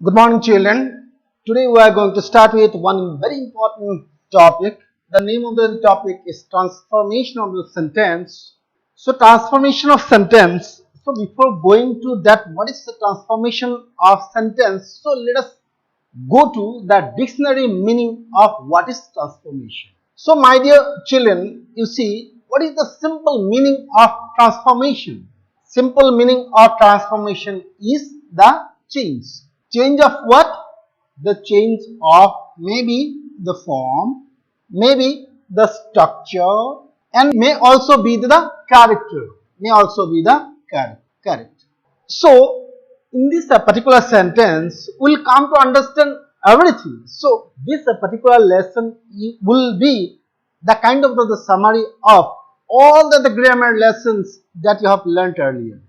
Good morning, children. Today we are going to start with one very important topic. The name of the topic is transformation of the sentence. So, transformation of sentence. So, before going to that, what is the transformation of sentence? So, let us go to the dictionary meaning of what is transformation. So, my dear children, you see, what is the simple meaning of transformation? Simple meaning of transformation is the change. Change of what? The change of maybe the form, maybe the structure, and may also be the character. May also be the character. So, in this particular sentence, we'll come to understand everything. So, this particular lesson will be the kind of the summary of all the grammar lessons that you have learnt earlier.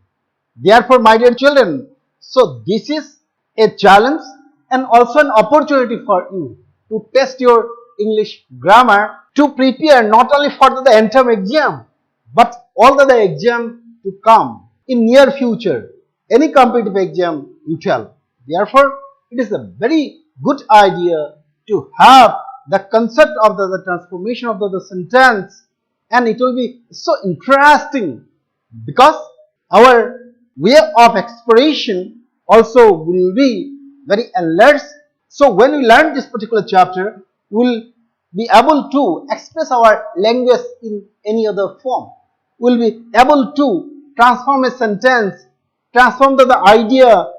Therefore, my dear children, so this is a challenge and also an opportunity for you to test your English grammar to prepare not only for the entire exam but all the exam to come in near future. Any competitive exam you tell. Therefore, it is a very good idea to have the concept of the transformation of the sentence, and it will be so interesting because our way of expression also will be very alert. So when we learn this particular chapter, we will be able to express our language in any other form. We will be able to transform a sentence, transform the idea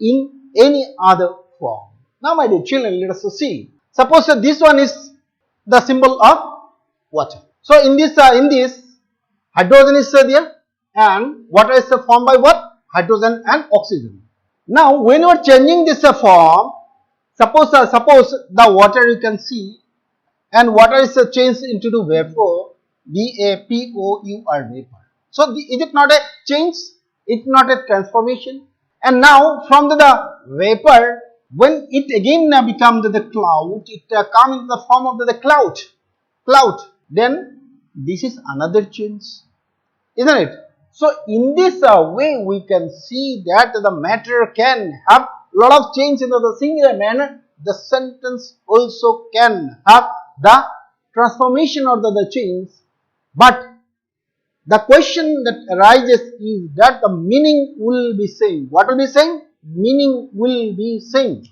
in any other form. Now, my dear children, let us see. Suppose that this one is the symbol of water. So in this hydrogen is there, and water is formed by what? Hydrogen and oxygen. Now, when you are changing this form, suppose the water you can see, and water is changed into the vapor, V-A-P-O-U-R, vapor. So, is it not a change? It's not a transformation. And now, from the vapor, when it again becomes the cloud, it comes into the form of the cloud. Then this is another change, isn't it? So in this way we can see that the matter can have lot of change in the singular manner. The sentence also can have the transformation or the change, but the question that arises is that the meaning will be same. What will be same? Meaning will be same.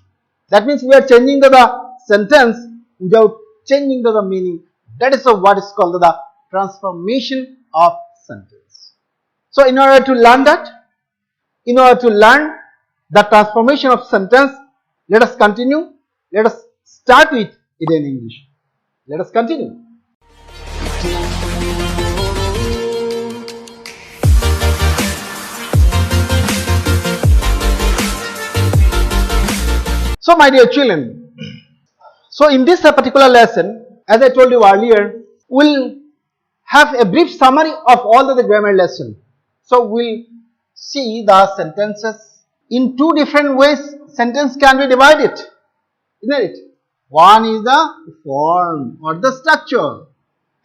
That means we are changing the sentence without changing the meaning. That is what is called the transformation of sentence. So in order to learn that, in order to learn the transformation of sentence, let us continue. Let us start with it in English. Let us continue. So my dear children, so in this particular lesson, as I told you earlier, we'll have a brief summary of all the grammar lesson. So we'll see the sentences in two different ways. Sentence can be divided, isn't it? One is the form or the structure,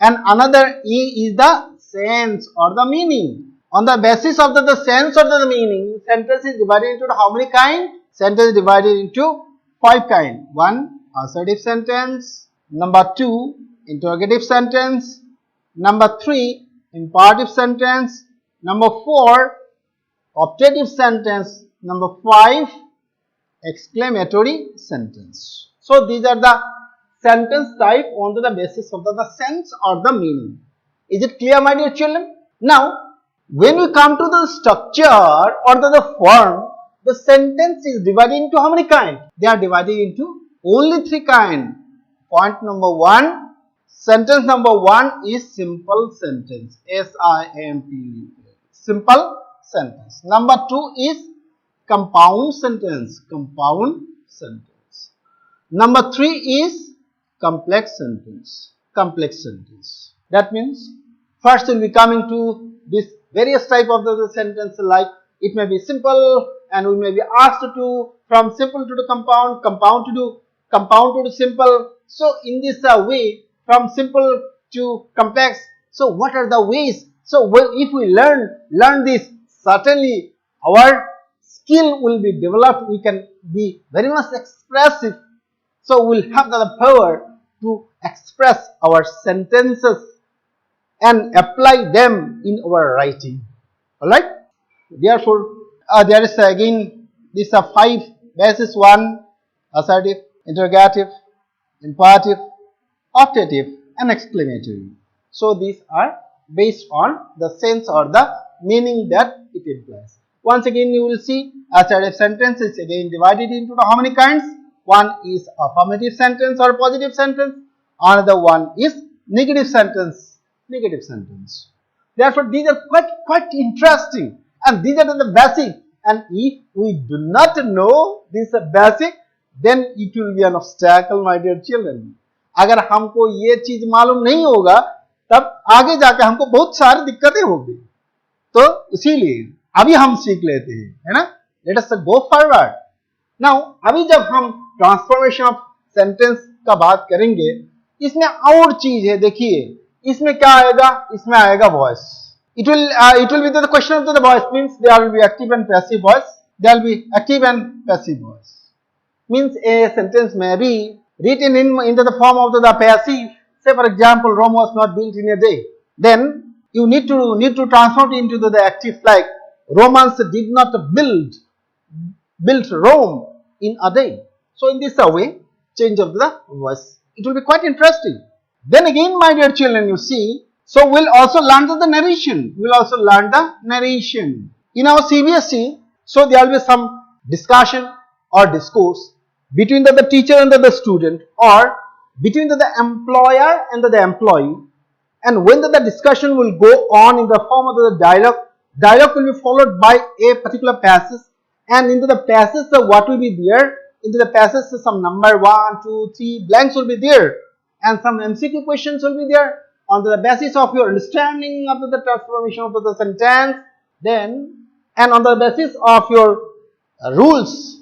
and another is the sense or the meaning. On the basis of the sense or the meaning, sentence is divided into how many kind? Sentence is divided into 5 kind. 1. Assertive sentence. Number 2. Interrogative sentence. Number 3. Imperative sentence. Number 4. Optative sentence. Number 5. Exclamatory sentence. So these are the sentence type on the basis of the sense or the meaning. Is it clear, my dear children? Now, when we come to the structure or the form, the sentence is divided into how many kind? They are divided into only 3 kind. Point number 1. Sentence number 1 is simple sentence. S-I-M-P. Simple sentence. Number 2 is compound sentence. Compound sentence. Number 3 is complex sentence. Complex sentence. That means first we'll be coming to this various type of the sentence, like it may be simple, and we may be asked to from simple to the compound, compound to the simple. So in this way, from simple to complex. So what are the ways? So if we learn this, certainly our skill will be developed. We can be very much expressive. So we'll have the power to express our sentences and apply them in our writing. Alright? Therefore, there is again these are 5 bases: 1, assertive, interrogative, imperative, optative, and exclamatory. So these are based on the sense or the meaning that it implies. Once again, you will see assertive sentence is again divided into how many kinds? One is affirmative sentence or positive sentence. Another one is negative sentence. Negative sentence. Therefore, these are quite interesting, and these are the basic. And if we do not know this basic, then it will be an obstacle, my dear children. अगर हमको ये चीज मालूम नहीं होगा, तब आगे जाकर हमको बहुत सारी दिक्कतें होगी. तो इसीलिए अभी हम सीख लेते हैं, है ना? Let us go forward. Now, अभी जब हम ट्रांसफॉर्मेशन ऑफ सेंटेंस का बात करेंगे, इसमें और चीज है. देखिए, इसमें क्या आएगा? इसमें आएगा voice. It will be the question of the voice, means there will be active and passive voice. There will be active and passive voice. Means a sentence may be written into the form of the passive. Say for example, Rome was not built in a day. Then you need to transform it into the active, like Romans did not build Rome in a day. So in this way, change of the voice. It will be quite interesting. Then again, my dear children, you see, so we'll also learn the narration. We'll also learn the narration. In our CBSE, so there will be some discussion or discourse between the teacher and the student, or between the employer and the employee. And when the discussion will go on in the form of the dialogue will be followed by a particular passage. And into the passage, what will be there? Into the passage, some number 1, 2, 3 blanks will be there, and some MCQ questions will be there on the basis of your understanding of the transformation of the sentence. Then, and on the basis of your rules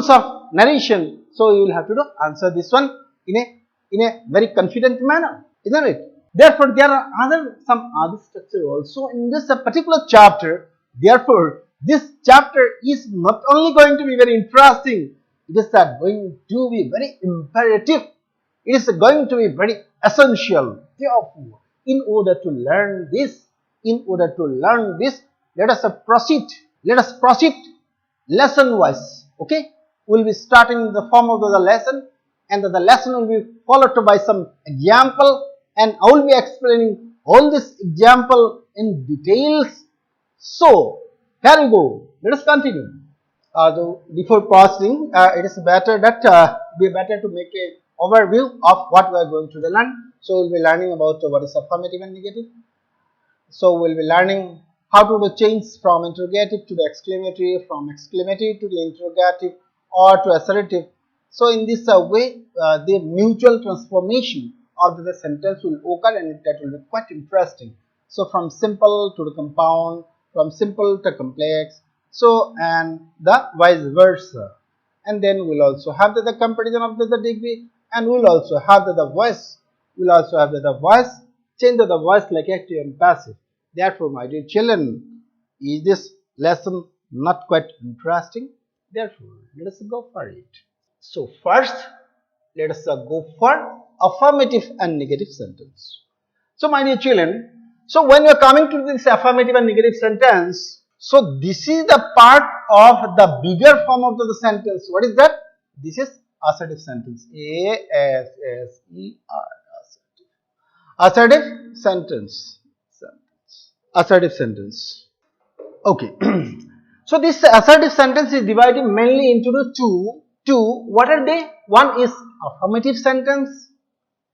of narration, so you will have to answer this one in a very confident manner, isn't it? Therefore, there are some other structure also in this particular chapter. Therefore, this chapter is not only going to be very interesting, it is going to be very imperative. It is going to be very essential. Therefore, in order to learn this, let us proceed. Let us proceed lesson wise. Okay, we'll be starting the form of the lesson, and the lesson will be followed by some example, and I will be explaining all this example in details. So here we go. Let us continue. Before proceeding, it is better to make a overview of what we are going to learn. So we'll be learning about what is affirmative and negative. So we'll be learning how to change from interrogative to the exclamatory, from exclamatory to the interrogative, or to assertive. So in this way, the mutual transformation of the sentence will occur, and that will be quite interesting. So from simple to the compound, from simple to complex, so and the vice versa. And then we'll also have the comparison of the degree, and we'll also have the voice. We'll also have the voice, change of the voice like active and passive. Therefore, my dear children, is this lesson not quite interesting? Therefore, let us go for it. So first, let us go for affirmative and negative sentence. So my dear children, so when you are coming to this affirmative and negative sentence, so this is the part of the bigger form of the sentence. What is that? This is assertive sentence. A-S-S-E-R. Assertive sentence. Assertive sentence. Okay. So this assertive sentence is divided mainly into the two. What are they? One is affirmative sentence,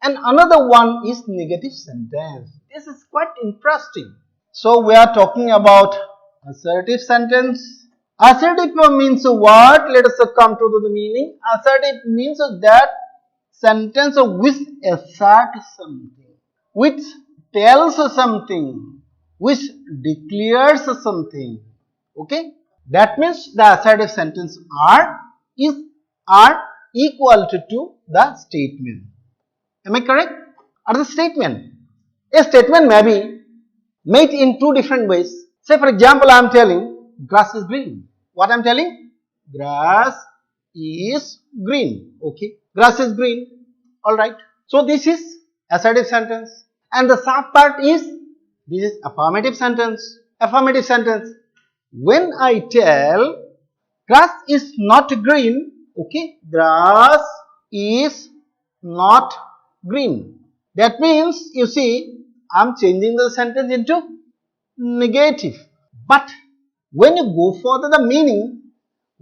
and another one is negative sentence. This is quite interesting. So we are talking about assertive sentence. Assertive means what? Let us come to the meaning. Assertive means that sentence which asserts something, which tells something, which declares something. Okay, that means the assertive sentence are equal to the statement. Am I correct? Or the statement? A statement may be made in two different ways. Say for example, I am telling grass is green. What I'm telling? Grass is green. Okay, grass is green. All right. So this is assertive sentence, and the sub part is this is affirmative sentence. Affirmative sentence. When I tell grass is not green, okay, grass is not green. That means, you see, I'm changing the sentence into negative. But when you go for the meaning,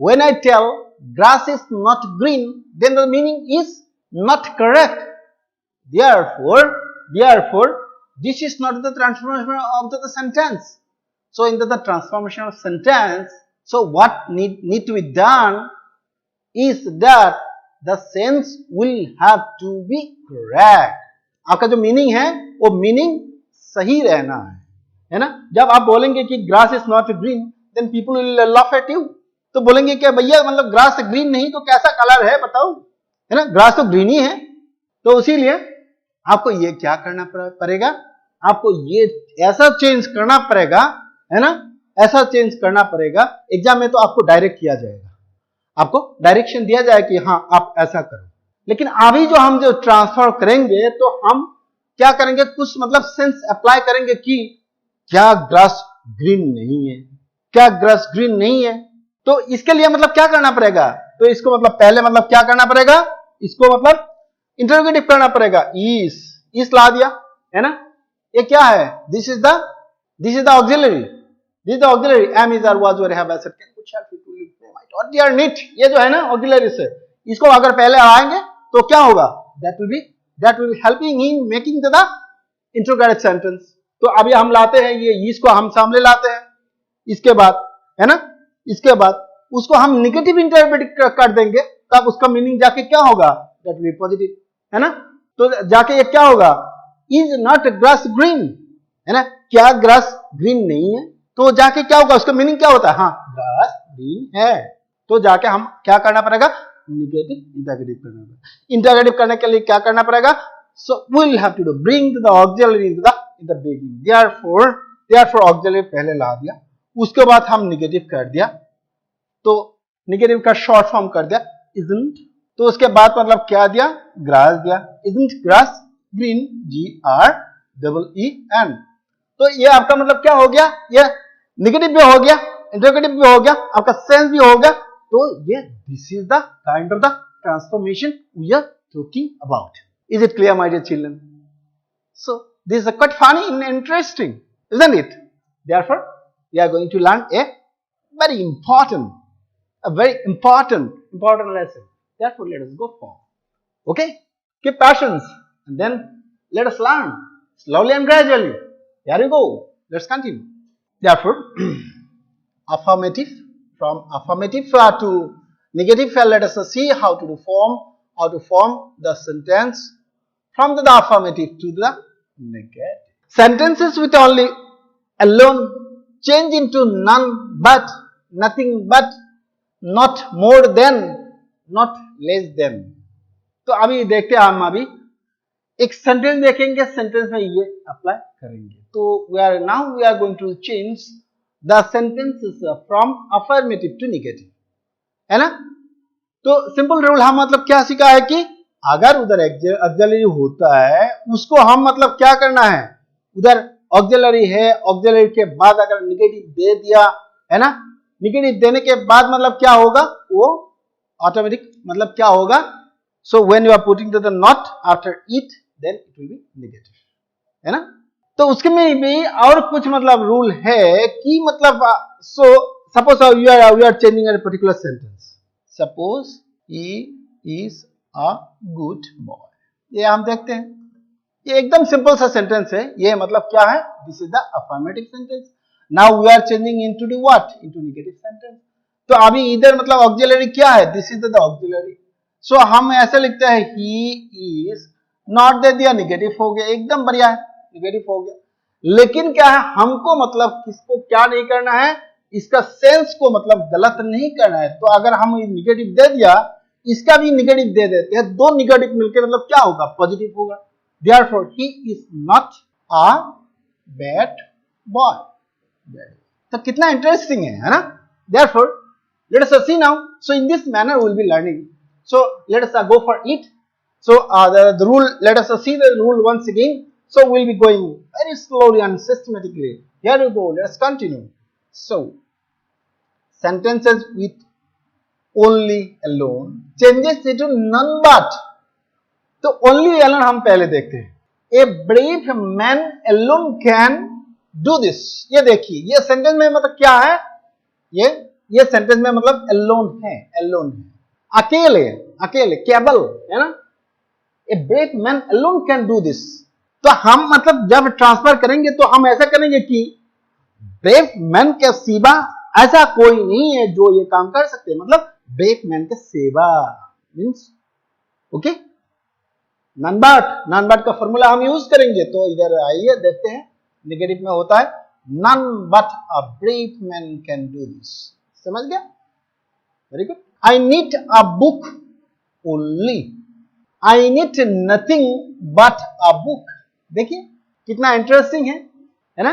when I tell grass is not green, then the meaning is not correct. Therefore, this is not the transformation of the sentence. So, in the transformation of sentence, so what need to be done is that the sense will have to be correct. आपका जो meaning है वो meaning सही रहना है ना. जब आप बोलेंगे कि grass is not green, then people will laugh at you. तो बोलेंगे क्या भैया, मतलब ग्रास ग्रीन नहीं तो कैसा कलर है बताओ, है ना. ग्रास तो ग्रीन ही है. तो इसीलिए आपको ये क्या करना पड़ेगा, आपको ये ऐसा चेंज करना पड़ेगा, है ना, ऐसा चेंज करना पड़ेगा. एग्जाम में तो आपको डायरेक्ट किया जाएगा, आपको डायरेक्शन दिया जाए कि हाँ आप ऐसा करो. लेकिन अभी जो हम जो ट्रांसफर करेंगे तो हम क्या करेंगे, कुछ मतलब सेंस अप्लाई करेंगे कि क्या ग्रास ग्रीन नहीं है, क्या ग्रास ग्रीन नहीं है. तो इसके लिए मतलब क्या करना पड़ेगा, तो इसको मतलब पहले मतलब क्या करना पड़ेगा, इसको मतलब इंटरोगेटिव करना पड़ेगा. इस ला दिया है ना. ये क्या है, this is the auxiliary, this the auxiliary. Am is are was were have asset can कुछ help to live my dot dear neat. ये जो है ना ऑक्सिलरी से, इसको अगर पहले आएंगे तो क्या होगा, that will be helping in making the interrogative sentence. तो अभी हम लाते हैं ये इसको हम सामने लाते हैं. इसके बाद है ना, इसके बाद उसको हम नेगेटिव इंटरप्रेट कर देंगे, तब उसका मीनिंग जाके क्या होगा, दैट विल बी पॉजिटिव, है ना. तो जाके ये क्या होगा, इज नॉट ग्रास ग्रीन, है ना. क्या ग्रास ग्रीन नहीं है, तो जाके क्या होगा, उसका मीनिंग क्या होता है, हाँ ग्रास ग्रीन है. तो जाके हम क्या करना पड़ेगा, नेगेटिव इंटरगेटिव करना पड़ेगा. इंटरगेटिव करने के लिए क्या करना पड़ेगा, so we will have to do bring the auxiliary in the beginning. Therefore auxiliary पहले ला दिया, उसके बाद हम नेगेटिव कर दिया, तो नेगेटिव का शॉर्ट फॉर्म कर दिया इजंट. तो उसके बाद मतलब क्या दिया, ग्रास दिया. Isn't grass green, GREEN. तो ये आपका मतलब क्या हो गया, ये नेगेटिव भी हो गया, इंटरगेटिव भी हो गया, आपका सेंस भी हो गया. तो ये this is the kind of the transformation we are talking about. Is it clear my dear children? So this is quite funny and interesting, isn't it? Therefore we are going to learn a very important lesson. Therefore let us go forward. Okay, keep patience and then let us learn slowly and gradually. Here we go, let's continue. Therefore affirmative, from affirmative to negative, let us see how to form the sentence from the affirmative to the negative. Sentences with only alone change into none but, nothing but, not more than, not less than. तो अभी देखते हैं, हम अभी एक sentence देखेंगे, sentence में ये अप्लाई करेंगे. तो we are going to change the sentences from affirmative to negative, है ना. तो सिंपल रूल हम मतलब क्या सीखा है कि अगर उधर ऑक्सिलरी होता है, उसको हम मतलब क्या करना है, उधर ऑक्सिलरी है, ऑक्सिलरी के बाद अगर नेगेटिव दे दिया, है ना, नेगेटिव देने के बाद मतलब क्या होगा, वो ऑटोमेटिक मतलब क्या होगा, so when you are putting the not after it, then it will be negative, है ना. तो उसके में भी और कुछ मतलब रूल है कि मतलब so suppose we are changing a particular sentence. Suppose he is a good boy. ये हम देखते हैं, ये एकदम सिंपल सा सेंटेंस है. ये मतलब क्या है, this is the affirmative sentence. Now we are changing into the what, into negative sentence. तो अभी इधर मतलब ऑक्सिलरी क्या है, दिस इज द ऑक्सिलरी. सो हम ऐसे लिखते हैं, ही इज नॉट दे दिया, नेगेटिव हो गया, एकदम बढ़िया है, नेगेटिव हो गया. लेकिन क्या है, हमको मतलब किसको क्या नहीं करना है, इसका सेंस को मतलब गलत नहीं करना है. तो अगर हम नेगेटिव दे दिया, इसका भी नेगेटिव दे देते हैं, दो नेगेटिव मिलकर मतलब क्या होगा, पॉजिटिव होगा. Therefore he is not a bad boy. तो कितना इंटरेस्टिंग है ना. Therefore Let us see now. So in this manner we will be learning. So let us go for it. So the rule, let us see the rule once again. So we will be going very slowly and systematically. Here we go. Let us continue. So sentences with only alone changes into none but. तो only alone हम पहले देखते हैं. A brave man alone can do this. ये देखिए, ये sentence में मतलब क्या है? ये सेंटेंस में मतलब alone है, अकेले, केवल, है ना? A brave man alone can do this. तो हम मतलब जब ट्रांसफर करेंगे तो हम ऐसा करेंगे कि ब्रेव मैन के सिवा ऐसा कोई नहीं है जो ये काम कर सकते, मतलब ब्रेव मैन के सिवा मीन्स ओके. नन बट का फॉर्मूला हम यूज करेंगे, तो इधर आइए देखते हैं. नेगेटिव में होता है none but a brave man can do this. समझ गया? Very good. I need a book only. I need nothing but a book. देखिए कितना इंटरेस्टिंग है ना?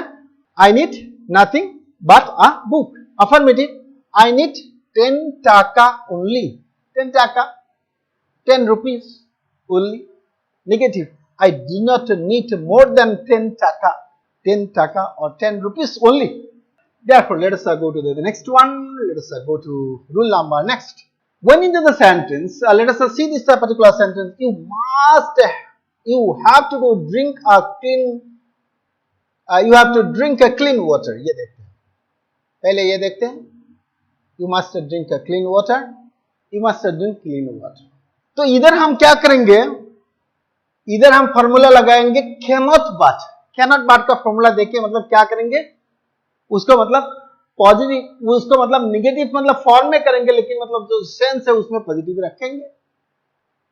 I need nothing but a book. Affirmative. I need 10 taka only. 10 टाका, 10 rupees only. Negative. I do not need more than 10 taka. 10 taka or 10 rupees only. Therefore, let us go to the next one. Let us go to rule number next. When into the sentence, let us see this particular sentence. You have to drink a clean. You have to drink a clean water. ये देखते हैं. पहले ये देखते हैं. You must drink a clean water. You must drink clean water. तो इधर हम क्या करेंगे? इधर हम फॉर्मूला लगाएंगे कैनॉट बट का फॉर्मूला देखिए, मतलब क्या करेंगे उसको, मतलब पॉजिटिव, उसको मतलब निगेटिव मतलब फॉर्म में करेंगे, लेकिन मतलब जो सेंस है उसमें पॉजिटिव रखेंगे.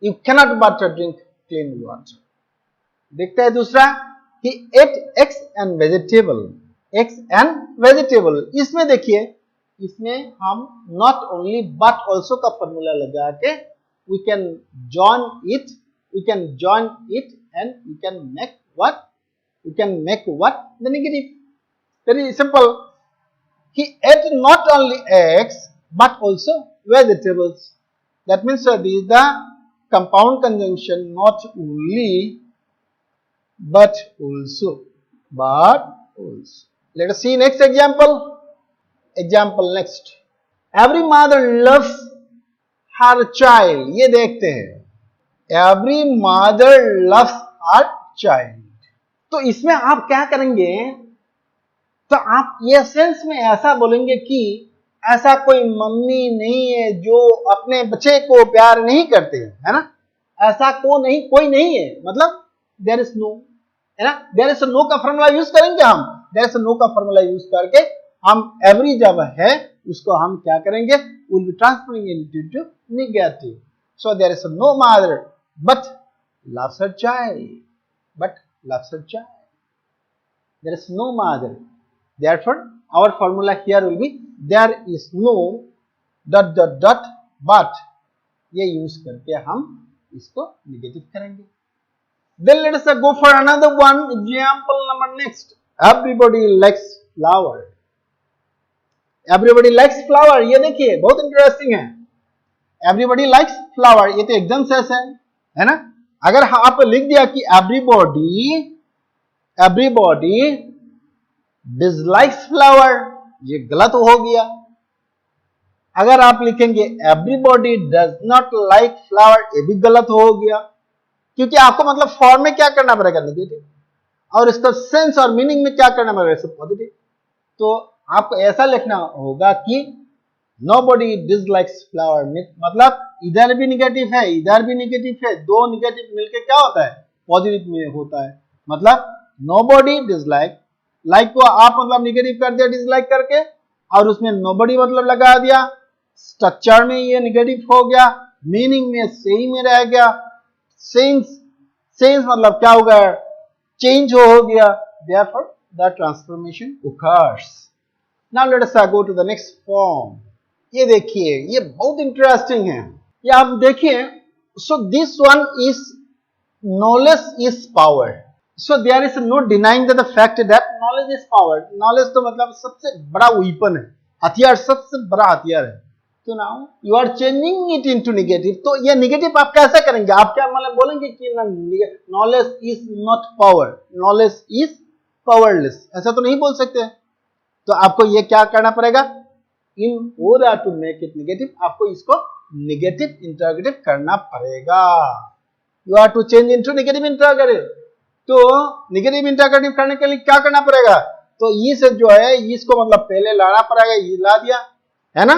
You cannot but drink clean water. देखते हैं दूसरा कि एट एग्स एंड वेजिटेबल. इसमें देखिए, इसमें हम नॉट ओनली बट ऑल्सो का फॉर्मूला लगा के we can join it and we can make what? We can make what? The negative. Very simple. He ate not only eggs but also vegetables. That means this is the compound conjunction, not only but also. Let us see next example. Next. Every mother loves her child. ये देखते हैं. Every mother loves her child. तो इसमें आप क्या करेंगे? तो आप ये सेंस में ऐसा बोलेंगे कि ऐसा कोई मम्मी नहीं है जो अपने बच्चे को प्यार नहीं करते, है ना? ऐसा कोई नहीं है, मतलब देयर इज नो, है ना? देयर इज नो का फॉर्मूला यूज करेंगे हम. देयर इज नो का फॉर्मूला यूज करके हम एवरी जब है उसको हम क्या करेंगे? Will be transferring into negative. So there is no mother but loves her child. There is no mother. Therefore, our formula here will be there is no ... but. ये use करके हम इसको निगेटिव करेंगे. Then let us go for another one. Example number next. Everybody likes flower. ये देखिए बहुत interesting है. Everybody likes flower. ये तो एकदम सच है ना? अगर आप लिख दिया कि everybody dislikes flower, ये गलत हो गया. अगर आप लिखेंगे everybody does not like flower, ये भी गलत हो गया, क्योंकि आपको मतलब फॉर्म में क्या करना पड़ेगा? नेगेटिव, और इसका सेंस और मीनिंग में क्या करना पड़ेगा? पॉजिटिव. तो आपको ऐसा लिखना होगा कि nobody dislikes flower, मतलब इधर भी निगेटिव है, इधर भी निगेटिव है, दो निगेटिव मिलके क्या होता है? पॉजिटिव में होता है. मतलब nobody dislike, लाइक को आप मतलब निगेटिव कर दिया डिसलाइक करके, और उसमें nobody मतलब लगा दिया. स्ट्रक्चर में ये निगेटिव हो गया, मीनिंग में सेम में रह गया. सेंस मतलब क्या हो गया? चेंज हो गया. Therefore, the transformation occurs. Now let us go to the next form. ये देखिए, ये बहुत इंटरेस्टिंग है. ये आप देखिए. So this one is knowledge is power. So there is no denying that the fact that knowledge is power. Knowledge तो मतलब सबसे बड़ा weapon है, हथियार, सबसे बड़ा हथियार है. तो now you are changing it into negative. तो ये नेगेटिव आप कैसे करेंगे? आप क्या मतलब बोलेंगे कि knowledge is not power, knowledge is powerless, ऐसा तो नहीं बोल सकते। तो आपको ये क्या करना पड़ेगा? In order to make it negative, आपको इसको नेगेटिव इंटरगेटिव करना पड़ेगा। You are to change into negative interrogative. तो नेगेटिव इंटरगेटिव करने के लिए क्या करना पड़ेगा? तो इस जो है इसको मतलब पहले लाना पड़ेगा, ये ला दिया है ना।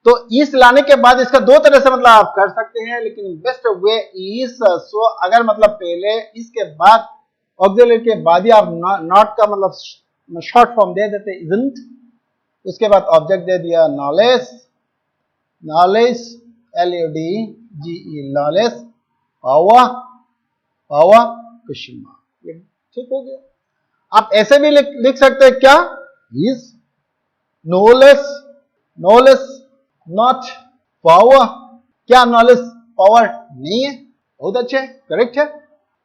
तो इस लाने के बाद इसका दो तरह से मतलब आप कर सकते हैं, लेकिन बेस्ट वे इज सो अगर मतलब पहले इसके बाद ऑक्सिलरी के बाद ही आप नॉट का मतलब शॉर्ट फॉर्म दे देते इजंट, उसके बाद ऑब्जेक्ट दे दिया knowledge, knowledge LUDGE knowledge, power, power question mark, ये ठीक हो गया। आप ऐसे भी लिख सकते हैं क्या? Is knowledge, knowledge not power, क्या नॉलेज पावर नहीं है? बहुत अच्छे, करेक्ट है।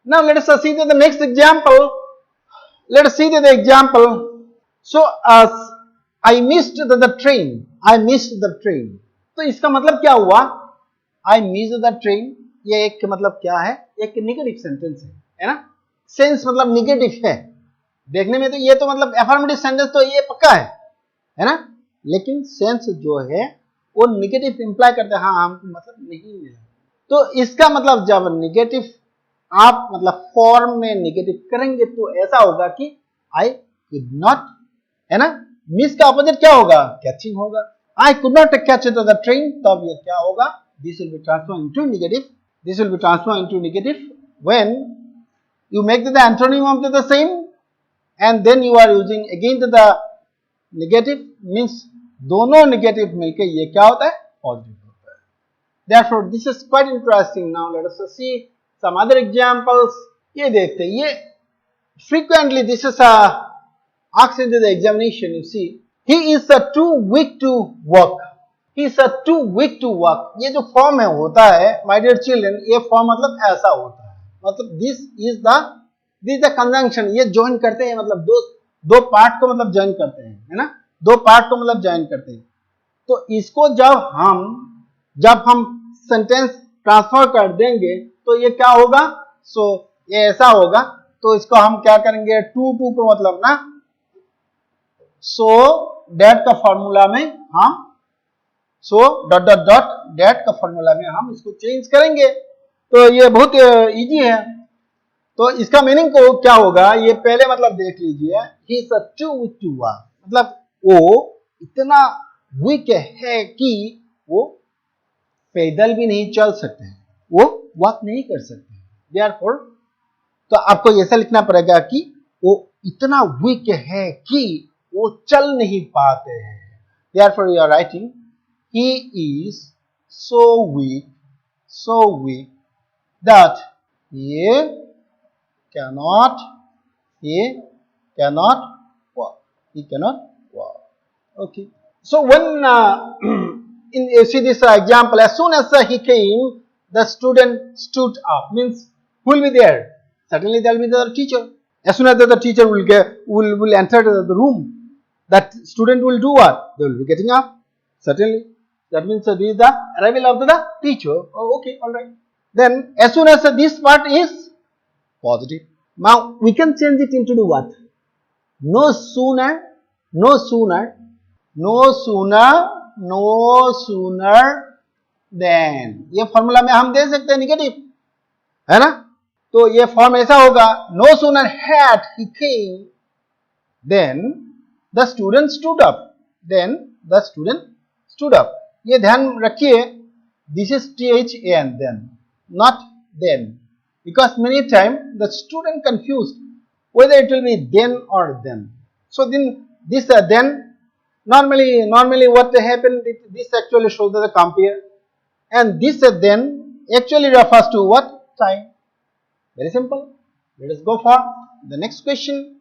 Now let us see the next example, late us see the example. So I missed the train, I missed the train. तो इसका मतलब क्या हुआ? आई मिस्ड द ट्रेन, ये एक मतलब क्या है? एक नेगेटिव सेंटेंस है ना। सेंस मतलब नेगेटिव है देखने में, तो ये तो मतलब एफर्मेटिव सेंटेंस तो ये पक्का है ना, लेकिन सेंस जो है वो नेगेटिव इंप्लाई करते हैं, हाँ हमको मतलब नहीं मिला। तो इसका मतलब जब नेगेटिव आप मतलब फॉर्म में नेगेटिव करेंगे तो ऐसा होगा कि आई कुड नॉट, है ना। मिस का अपोजिट क्या होगा? कैचिंग होगा। I could not catch the train, तब ये क्या होगा? This will be transform into negative, this will be transform into negative when you make the antonym of the same and then you are using again the negative, means दोनों negative मिलके ये क्या होता है? पॉजिटिव होता है। Therefore this is quite interesting. Now let us see some other examples. ये देखते हैं, ये frequently this is asked into the examination. You see, he is too weak to work, he is too weak to work। ये जो form है होता है my dear children, ये फॉर्म मतलब ऐसा होता है, मतलब दिस इज द कंजंक्शन, ये ज्वाइन करते हैं, मतलब दो पार्ट को मतलब ज्वाइन करते हैं, है ना, दो पार्ट को मतलब ज्वाइन करते हैं। तो इसको जब हम सेंटेंस ट्रांसफर कर देंगे तो ये क्या होगा? सो ये ऐसा होगा। तो इसको हम क्या करेंगे? टू को मतलब ना, सो डेट का फॉर्मूला में हम, so dot dot dot that का फॉर्मूला में हम इसको चेंज करेंगे। तो ये बहुत इजी है। तो इसका मीनिंग को क्या होगा? ये पहले मतलब देख लीजिए, he is too weak to walk, मतलब वो इतना वीक है कि वो पैदल भी नहीं चल सकते हैं, वो वॉक नहीं कर सकते हैं। देयरफॉर तो आपको ऐसा लिखना पड़ेगा कि वो इतना वीक है कि वो चल नहीं पाते हैं। Therefore you are writing he is so weak that he cannot walk, he cannot walk. Okay, so when you see this example, as soon as he came, the student stood up, means who will be there? Certainly there will be the teacher. As soon as the teacher will enter the room, that student will do what? They will be getting up, certainly. That means this is the arrival of the teacher. Oh, okay, all right. Then as soon as this part is positive, now we can change it into what? No sooner than, ये formula में हम दे सकते हैं negative, है ना। तो ये form ऐसा होगा, no sooner had he came then the student stood up, ये ध्यान रखिए, this is THAN, then, not then, because many times the student confused whether it will be then or then. So then this then, normally what happened, this actually shows the compare, and this then actually refers to what? Time. Very simple. Let us go for the next question.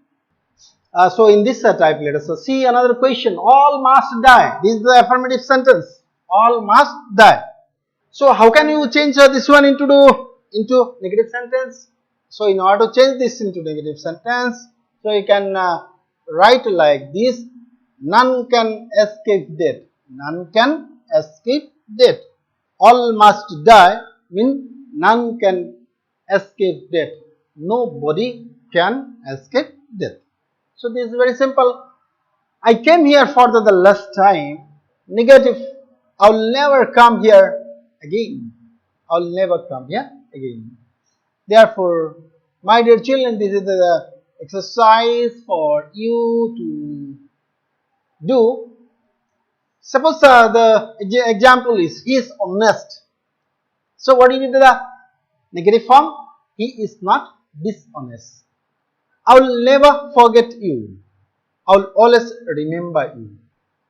So in this type, let us see another question. All must die. This is the affirmative sentence. All must die. So how can you change this one into negative sentence? So in order to change this into negative sentence, so you can write like this: none can escape death. None can escape death. All must die means none can escape death. Nobody can escape death. So this is very simple. I came here for the last time. Negative. I will never come here again. I will never come here again. Therefore, my dear children, this is the exercise for you to do. Suppose the example is he is honest. So what is the negative form? He is not dishonest. I will never forget you. I will always remember you.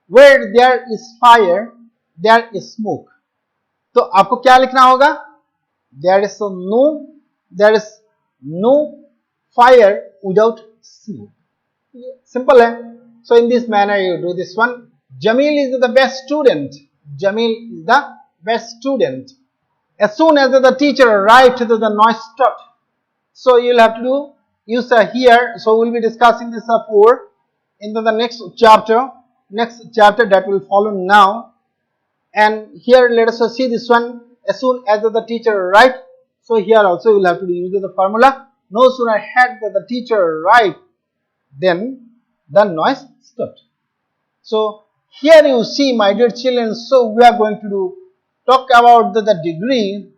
Where there is fire, there is smoke. तो आपको क्या लिखना होगा? There is no fire without smoke. Simple है. So in this manner you do this one. Jamil is the best student. Jamil is the best student. As soon as the teacher arrived, the noise stopped. So you will have to use here. So we will be discussing this for in the next chapter that will follow now. And here let us see this one. As soon as the teacher arrived, so here also you will have to use the formula. No sooner had the teacher arrived, then the noise stopped. So here you see, my dear children, so we are going to talk about the degree.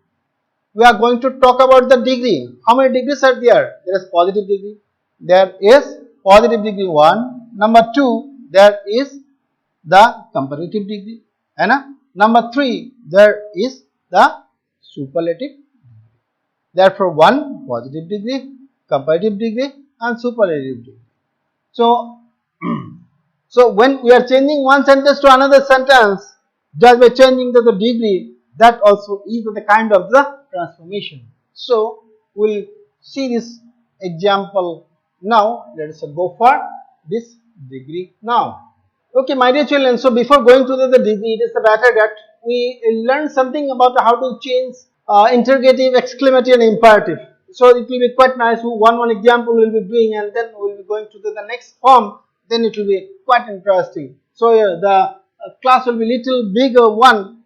We are going to talk about the degree. How many degrees are there? There is positive degree. There is positive degree 1. Number 2, there is the comparative degree. And number 3, there is the superlative. Therefore, 1 positive degree, comparative degree, and superlative degree. So when we are changing one sentence to another sentence, just by changing the degree, that also is the kind of the transformation. So we'll see this example now. Let us go for this degree now. Okay, my dear children, so before going to the degree, it is better that we learn something about how to change interrogative, exclamative, and imperative. So it will be quite nice. One example we will be doing, and then we will be going to the next form. Then it will be quite interesting. So the class will be little bigger one,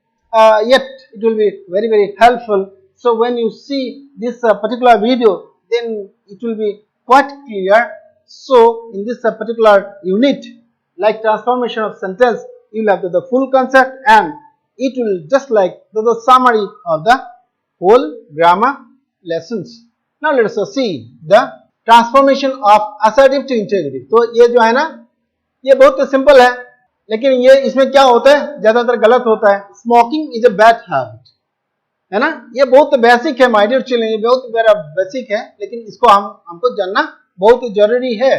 yet it will be very, very helpful. So when you see this particular video, then it will be quite clear. So in this particular unit, like transformation of sentence, you will have the full concept, and it will just like the summary of the whole grammar lessons. Now let us see the transformation of assertive to interrogative. तो ये जो है ना, ये बहुत simple है, लेकिन ये इसमें क्या होता है, ज्यादातर गलत होता है. Smoking is a bad habit, है ना. ये बहुत बेसिक है माय डियर चिल्ड्रन, ये बहुत बड़ा बेसिक है, लेकिन इसको हमको जानना बहुत जरूरी है.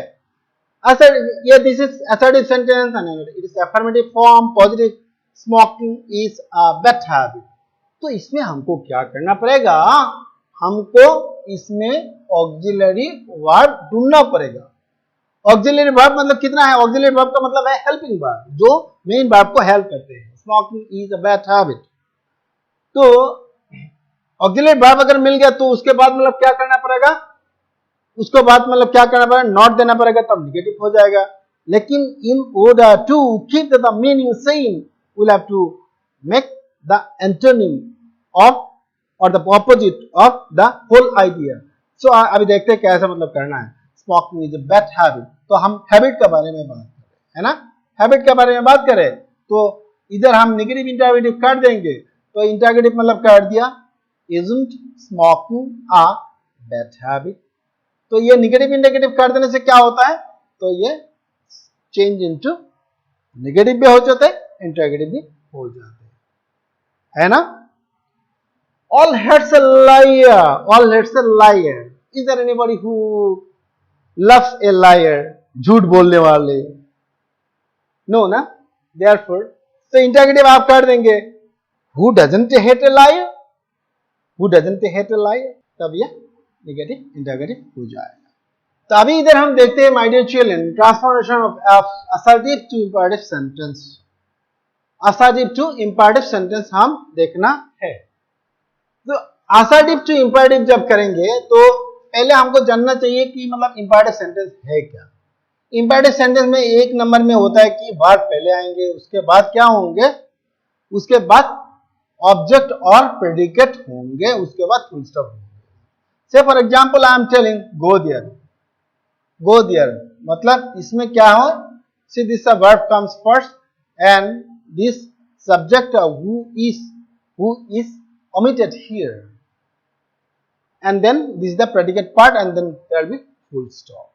ये this is assertive sentence and it is affirmative form. Positive, smoking is a bad habit. तो इसमें हमको क्या करना पड़ेगा, हमको इसमें ऑक्सिलरी वर्ब ढूंढना पड़ेगा. ऑक्सिलरी वर्ब मतलब कितना है, ऑक्सिलरी वर्ब का मतलब है हेल्पिंग वर्ब, जो मेन वर्ब को हेल्प करते हैं. Smoking is a bad habit. तो ऑक्सिलरी वर्ब अगर मिल गया तो उसके बाद मतलब क्या करना पड़ेगा, उसके बाद मतलब क्या करना पड़ेगा, नॉट देना पड़ेगा, तब निगेटिव हो जाएगा. लेकिन in order to keep the meaning same, we will have to make the antonym of और the opposite of the whole idea. So अभी देखते हैं कैसे मतलब करना है. Smoking is a bad habit, तो हम हैबिट के बारे में बात करें, है ना. हैबिट के बारे में बात करें तो इधर हम नेगेटिव इंटरोगेटिव कर देंगे. तो इंटरोगेटिव मतलब कर दिया, isn't smoking a bad habit. तो ये नेगेटिव इंटरोगेटिव कर देने से क्या होता है, तो ये चेंज इनटू नेगेटिव भी हो जाते हैं, इंटरोगेटिव भी हो जाते हैं, है ना. All heads a liar. All heads a liar. Is there anybody who loves a liar? झूठ बोलने वाले. No, ना. Therefore, so interrogative आप कर देंगे. Who doesn't hate a liar? Who doesn't hate a liar? तब ये negative interrogative हो जाएगा. तो अभी इधर हम देखते हैं my dear children, transformation of assertive to imperative sentence. Assertive to imperative sentence हम देखना है. तो असर्टिव टू इंपैरेटिव जब करेंगे तो पहले हमको जानना चाहिए कि मतलब इंपैरेटिव सेंटेंस है क्या. इंपैरेटिव सेंटेंस में एक नंबर में होता है कि वर्ब पहले आएंगे, उसके बाद क्या होंगे, उसके बाद ऑब्जेक्ट और प्रेडिकेट होंगे, उसके बाद फुल स्टॉप होंगे। से for example I am telling go there, go there मतलब इसमें क्या हो, see this verb comes first and this subject who is omitted here, and then this is the predicate part and then there will be full stop.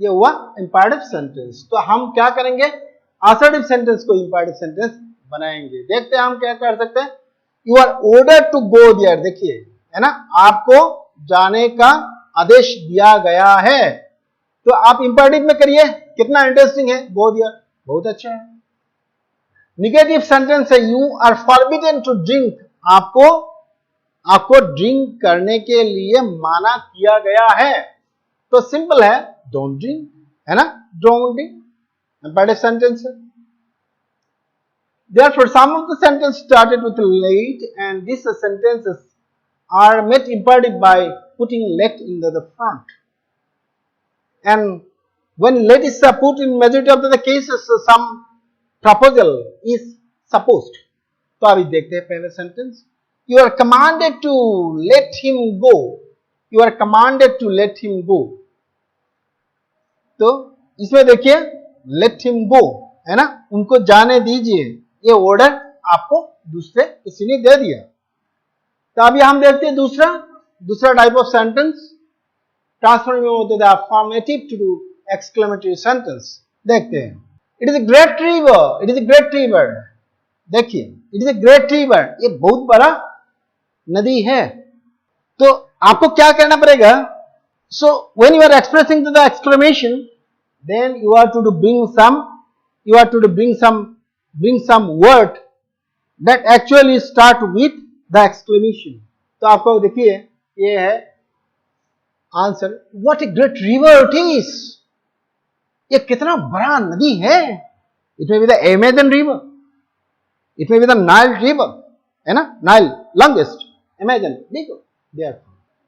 ये हुआ imperative sentence। तो हम क्या करेंगे, assertive sentence को imperative sentence बनाएंगे। देखते हैं हम क्या कर सकते हैं। You are ordered to go there, देखिए है ना, आपको जाने का आदेश दिया गया है, तो आप imperative में करिए, कितना इंटरेस्टिंग है, go there, बहुत अच्छा है। निगेटिव सेंटेंस है you are forbidden to drink, आपको ड्रिंक करने के लिए माना किया गया है, तो सिंपल है डोंट ड्रिंक, है ना, डोंट ड्रिंक इंपैरेटिव सेंटेंस है। Therefore, some of the sentence started with late and these sentences are made imperative by putting let in the front. And when let is put in majority of the cases, some proposal is supposed. तो अभी देखते हैं पहले sentence, you are commanded to let him go, you are commanded to let him go। तो इसमें देखिए let him go है ना, उनको जाने दीजिए, ये ऑर्डर आपको दूसरे किसी ने दे दिया। तो अभी हम देखते हैं दूसरा टाइप ऑफ सेंटेंस, ट्रांसफॉर्मिंग होता है affirmative to exclamatory sentence। देखते हैं, it is a great river, it is a great river, देखिए it is a great river, ये बहुत बड़ा नदी है। तो आपको क्या करना पड़ेगा, so when you are expressing the exclamation then you are to bring some word that actually start with the exclamation। तो आपको देखिए ये है answer, what A great river it is, ये कितना बड़ा नदी है। इट में be the Amazon river, it में बी द नाइल रिवर, है ना, नाइल लॉन्गेस्ट, अमेजन, देखो देयर।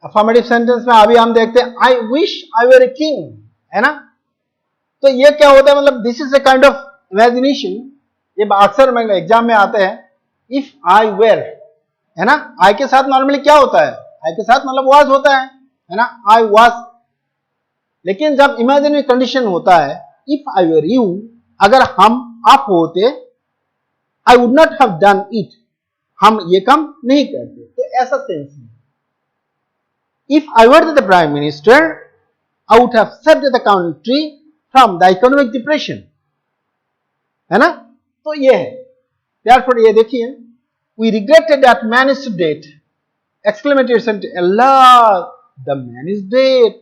अफर्मेटिव सेंटेंस में अभी हम देखते हैं I wish I were a king, है ना। तो ये क्या होता है, मतलब this is a kind of imagination. ये अक्सर एग्जाम में आते हैं, इफ आई वेर, है ना, आई के साथ नॉर्मली क्या होता है, आई के साथ मतलब वाज होता है ना, आई वाज। लेकिन जब इमेजिनरी कंडीशन होता है, इफ आई वर यू, अगर हम आप होते, I would not have done it, हम ये काम नहीं करते, तो ऐसा सेंस में। If I were the prime minister I would have saved the country from the economic depression, है ना। तो ये है, therefore ये देखिए, we regretted that man is dead, exclamatory sentence, Allah, the man is dead,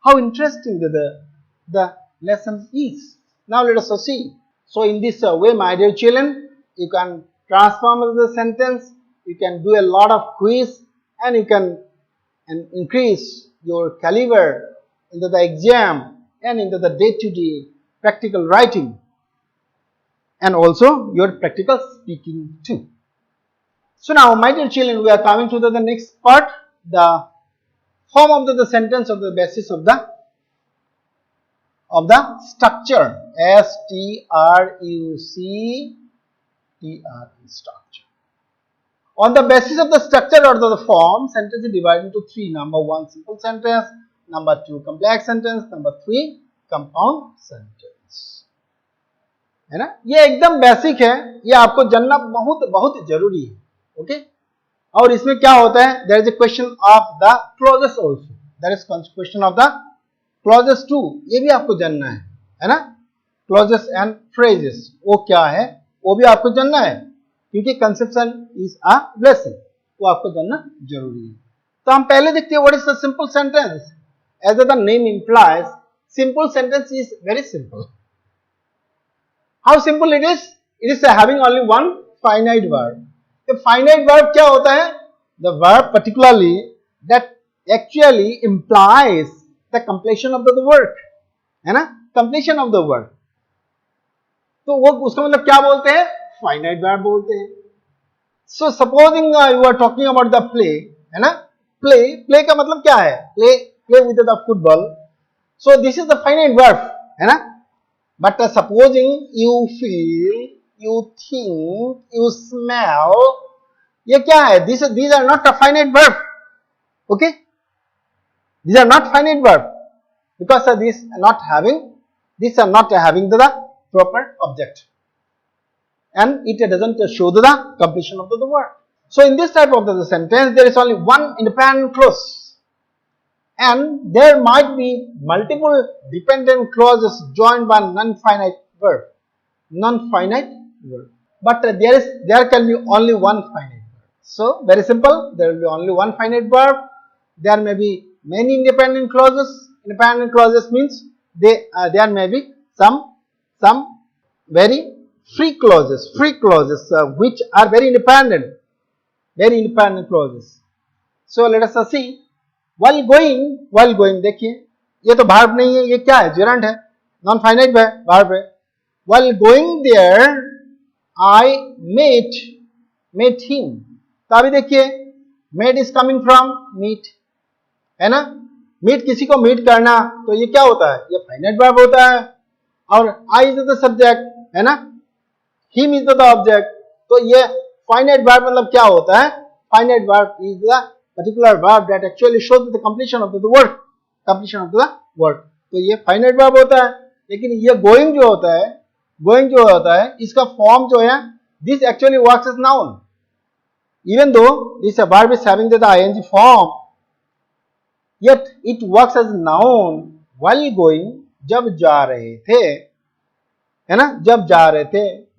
how interesting the lesson is। Now let us see। So in this way, my dear children, you can transform the sentence, you can do a lot of quiz, and you can increase your caliber into the exam and into the day-to-day practical writing and also your practical speaking too। So now my dear children, we are coming to the next part, the form of the sentence of the basis of the structure, structure। On the basis of the structure or the form, sentence is divided into three: number one simple sentence, number two complex sentence, number three compound sentence, है ना। ये एकदम basic है, ये आपको जानना बहुत बहुत जरूरी है, ओके। और इसमें क्या होता है, there is a question of the clauses also, there is question of the clauses too, ये भी आपको जानना है ना। क्लॉजेस एंड फ्रेजेस वो क्या है, वो भी आपको जानना है, क्योंकि कंसेप्शन इज अ ब्लेसिंग, वो आपको जानना जरूरी है। तो हम पहले देखते हैं what is the simple sentence. As the name implies, simple sentence is very simple. How simple it is? It is having only one finite verb। The finite verb क्या होता है? The verb particularly that actually implies the completion of the work, है ना, completion of the work। तो वो उसका मतलब क्या बोलते हैं, finite verb बोलते हैं। So supposing you are talking about the play, है ना, play का मतलब क्या है, play with the football। So this is the finite verb, है ना। But supposing you feel you think, you smell, ये क्या है? These are not a finite verb. Okay, these are not finite verb because these are not having the proper object, and it doesn't show the completion of the word. So in this type of the sentence, there is only one independent clause, and there might be multiple dependent clauses joined by non-finite verb. But there can be only one finite verb. So very simple, there will be only one finite verb. There may be many independent clauses. Independent clauses means there may be some very free clauses which are very independent clauses. So let us see. while going देखिए, ये तो verb नहीं है, ये क्या है? gerund है, non finite verb है. While going there I met him. तो अभी देखिए, met is coming from meet, है ना? meet किसी को meet करना, तो ये क्या होता है? ये finite verb होता है. और I is the subject, है ना? him is the object. तो ये finite verb मतलब क्या होता है? finite verb is the particular verb that actually shows the completion of the word. तो ये finite verb होता है. लेकिन ये going जो होता है, इसका form जो है, this actually works as noun. Even though this verb is having the ing form, yet it works as noun while going. जब जा रहे थे, है ना?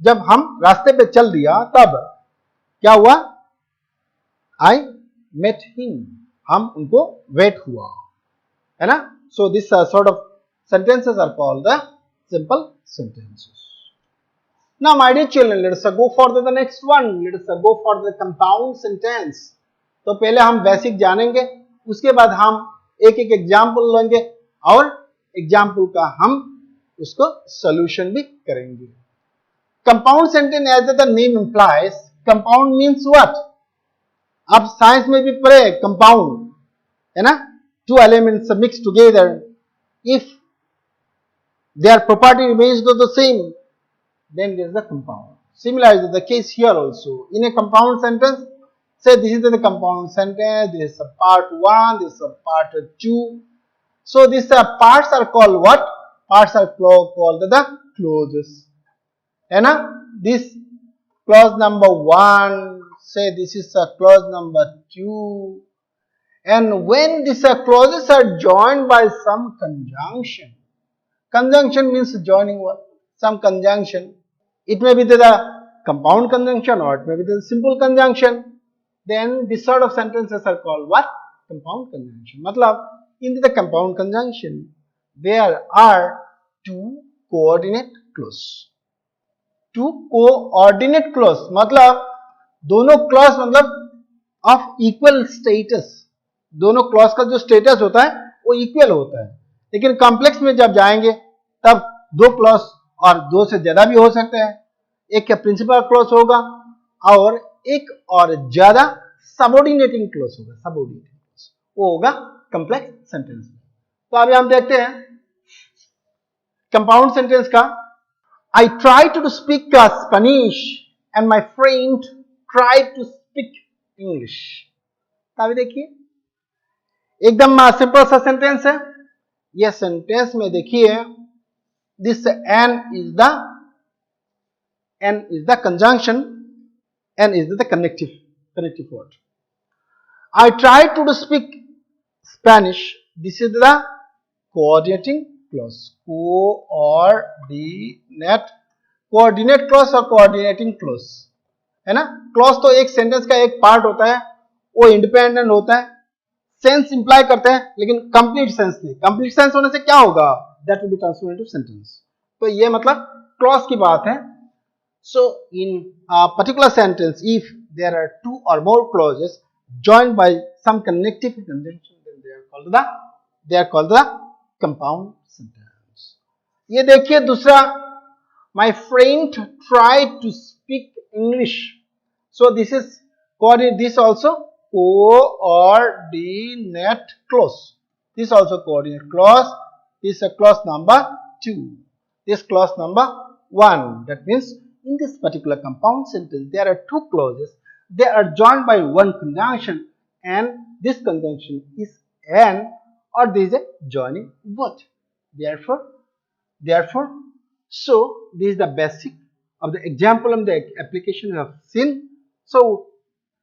जब हम रास्ते पे चल दिया, तब क्या हुआ? I met him. हम उनको wait हुआ, है ना? So this sort of sentences are called the simple sentences. Now my dear children, let us go for the next one. Let us go for the compound sentence. तो पहले हम basic जानेंगे, उसके बाद हम एक एग्जाम्पल लेंगे और एग्जाम्पल का हम उसको सोल्यूशन भी करेंगे. Compound sentence as the name implies, compound means what? आप साइंस में भी पढ़े कंपाउंड, है ना? Two elements mix together, if their property remains the same, then it is the compound. Similar is the case here also. In a compound sentence, say this is the compound sentence, this is a part 1, this is a part 2. So these parts are called what? Parts are called the clauses. है ना? This clause number 1, say this is a clause number 2. And when these clauses are joined by some conjunction, conjunction means joining what? Some conjunction. It may be the compound conjunction or it may be the simple conjunction. Then this sort of sentences are called what? Compound conjunction. मतलब in the compound conjunction there are two coordinate clause. Two coordinate clause मतलब दोनों clause मतलब of equal status. दोनों clause का जो status होता है वो equal होता है. लेकिन कॉम्प्लेक्स में जब जाएंगे तब दो क्लॉज और दो से ज्यादा भी हो सकते हैं. एक प्रिंसिपल क्लॉज होगा और एक और ज्यादा सबऑर्डिनेटिंग क्लॉज होगा. वो होगा कॉम्प्लेक्स सेंटेंस. तो अभी हम देखते हैं कंपाउंड सेंटेंस का. I try to speak Spanish and my friend try to speak English. तो अभी देखिए एकदम सिंपल सा सेंटेंस है. यह सेंटेंस में देखिए, this n is the conjunction, n is the connective word. I tried to speak Spanish. This is the coordinating clause. coordinate clause और coordinating clause, है ना? clause तो एक सेंटेंस का एक पार्ट होता है, वो इंडिपेंडेंट होता है, सेंस इंप्लाई करते हैं, लेकिन कंप्लीट सेंस नहीं. कंप्लीट सेंस होने से क्या होगा? That will be transform into sentence. तो ये मतलब क्लॉज की बात है. So in particular sentence if there are two और more clauses joined by some connective conjunction, then they are called the compound sentence. ये देखिए दूसरा, my friend tried to speak English. So this is this also coordinate clause. This also coordinate clause. This is a clause number 2. This clause number 1. That means in this particular compound sentence, there are two clauses. They are joined by one conjunction, and this conjunction is an, or there is a joining word. Therefore, so this is the basic of the example and the application we have seen. So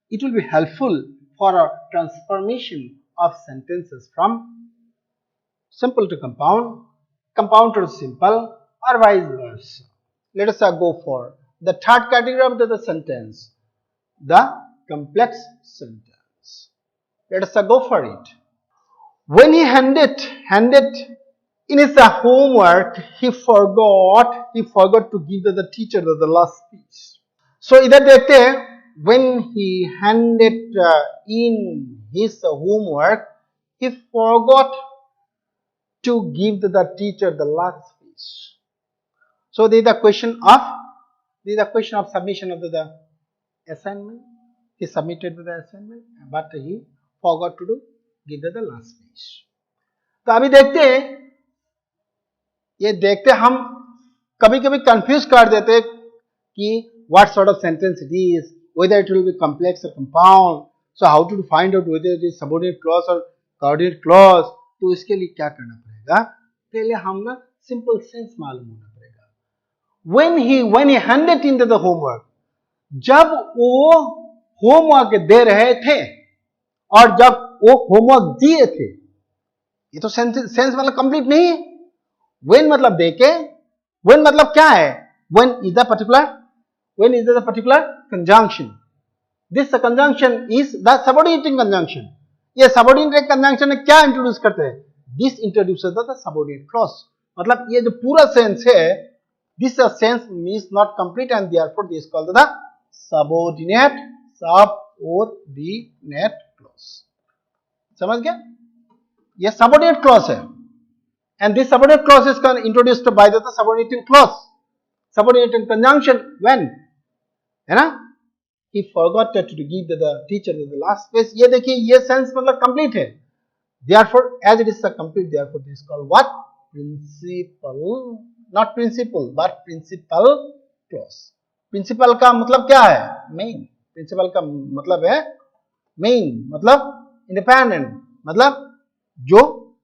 it will be helpful for a transformation of sentences from simple to compound, compound to simple, or vice versa. Let us go for the third category of the sentence, the complex sentence. Let us go for it. When he handed in his homework, he forgot to give the teacher the last speech. So इधर देखते हैं, when he handed in his homework, he forgot to give the teacher the last speech. So there is the question of submission of the assignment. He submitted the assignment, but he forgot to give the last speech. तो अभी देखते हम कभी कभी confuse कर देते हैं कि what sort of sentence it is, whether it will be complex or compound. So how to find out whether it is subordinate clause or coordinate clause. तो इसके लिए क्या करना पड़ेगा, पहले हम ना सिंपल सेंस मालूम होना पड़ेगा. when he handed into the homework, जब वो होमवर्क दे रहे थे और जब वो होमवर्क दिए थे, ये तो सेंस मतलब कंप्लीट नहीं है. when मतलब देके, when मतलब क्या है, when is the particular conjunction. This conjunction is the subordinating conjunction. ये subordinate conjunction में क्या इंट्रोड्यूस करते हैं, this introduces the subordinate clause. मतलब ये जो पूरा सेंस है, this sense is not complete and therefore this is called the subordinate clause. समझ गया, ये subordinate clause है, and this subordinate clause is introduced by the subordinating clause, subordinating conjunction. When है ना, he forgot to give the teacher the last space. ये देखिए, ये sense मतलब complete है. Therefore, as it is a complete, therefore this is called what? Principal, not principle, but principal clause. Principal का मतलब क्या है, main. Principal का मतलब है main, मतलब independent, मतलब जो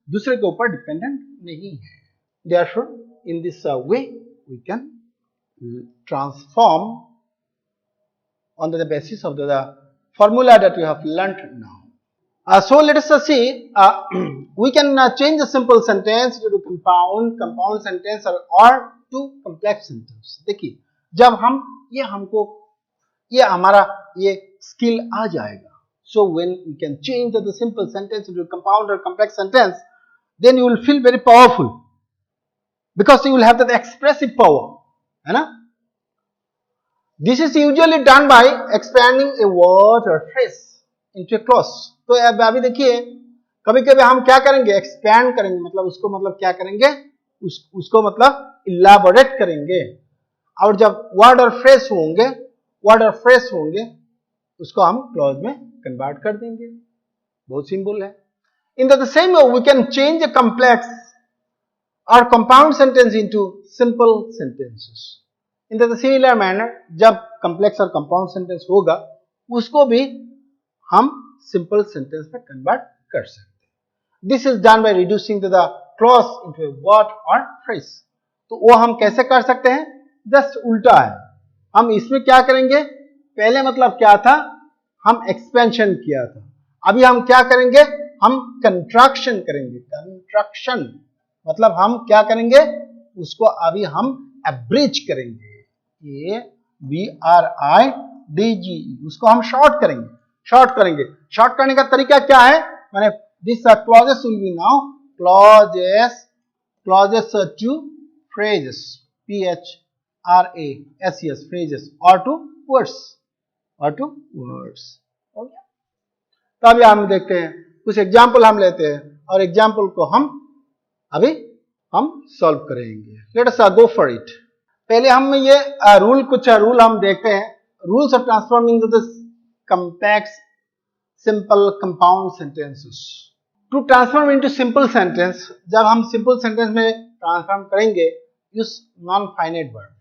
दूसरे के ऊपर dependent नहीं है. Therefore, in this way, we can transform on the basis of the formula that we have learnt now. So let us see, we can change the simple sentence to compound sentence or to complex sentence. देखिए, जब हम ये हमारा ये skill आ जाएगा. So when we can change the simple sentence into compound or complex sentence, then you will feel very powerful, because you will have that expressive power, है ना. This is usually done by expanding a word or phrase into a clause. तो अभी देखिए, कभी कभी हम क्या करेंगे, expand करेंगे, मतलब उसको मतलब क्या करेंगे, उसको मतलब elaborate करेंगे, और जब word और phrase होंगे उसको हम clause में convert कर देंगे. बहुत सिंपल है. In the same way, we can change a complex or compound sentence into simple sentences. In the similar manner, जब complex और compound sentence होगा, उसको भी हम simple sentence में convert कर सकते हैं. This is done by reducing the clause into a word or phrase. तो वो हम कैसे कर सकते हैं, just उल्टा है. हम इसमें क्या करेंगे, पहले मतलब क्या था, हम expansion किया था, अभी हम क्या करेंगे, हम contraction करेंगे. Contraction मतलब हम क्या करेंगे, उसको अभी हम abridge करेंगे. ये BRIDGE, उसको हम शॉर्ट करेंगे. शॉर्ट करने का तरीका क्या है, माने this clauses will be now clauses to phrases, PHRASES, phrases, or to words. Okay? तो अभी हम देखते हैं, कुछ एग्जाम्पल हम लेते हैं और एग्जाम्पल को हम सॉल्व करेंगे. Let us go for it. पहले हम ये कुछ रूल हम देखते हैं. Rules of transforming the complex, simple, compound sentences. To transform into simple sentence, जब हम simple sentence में ट्रांसफॉर्म करेंगे, use non-finite verb.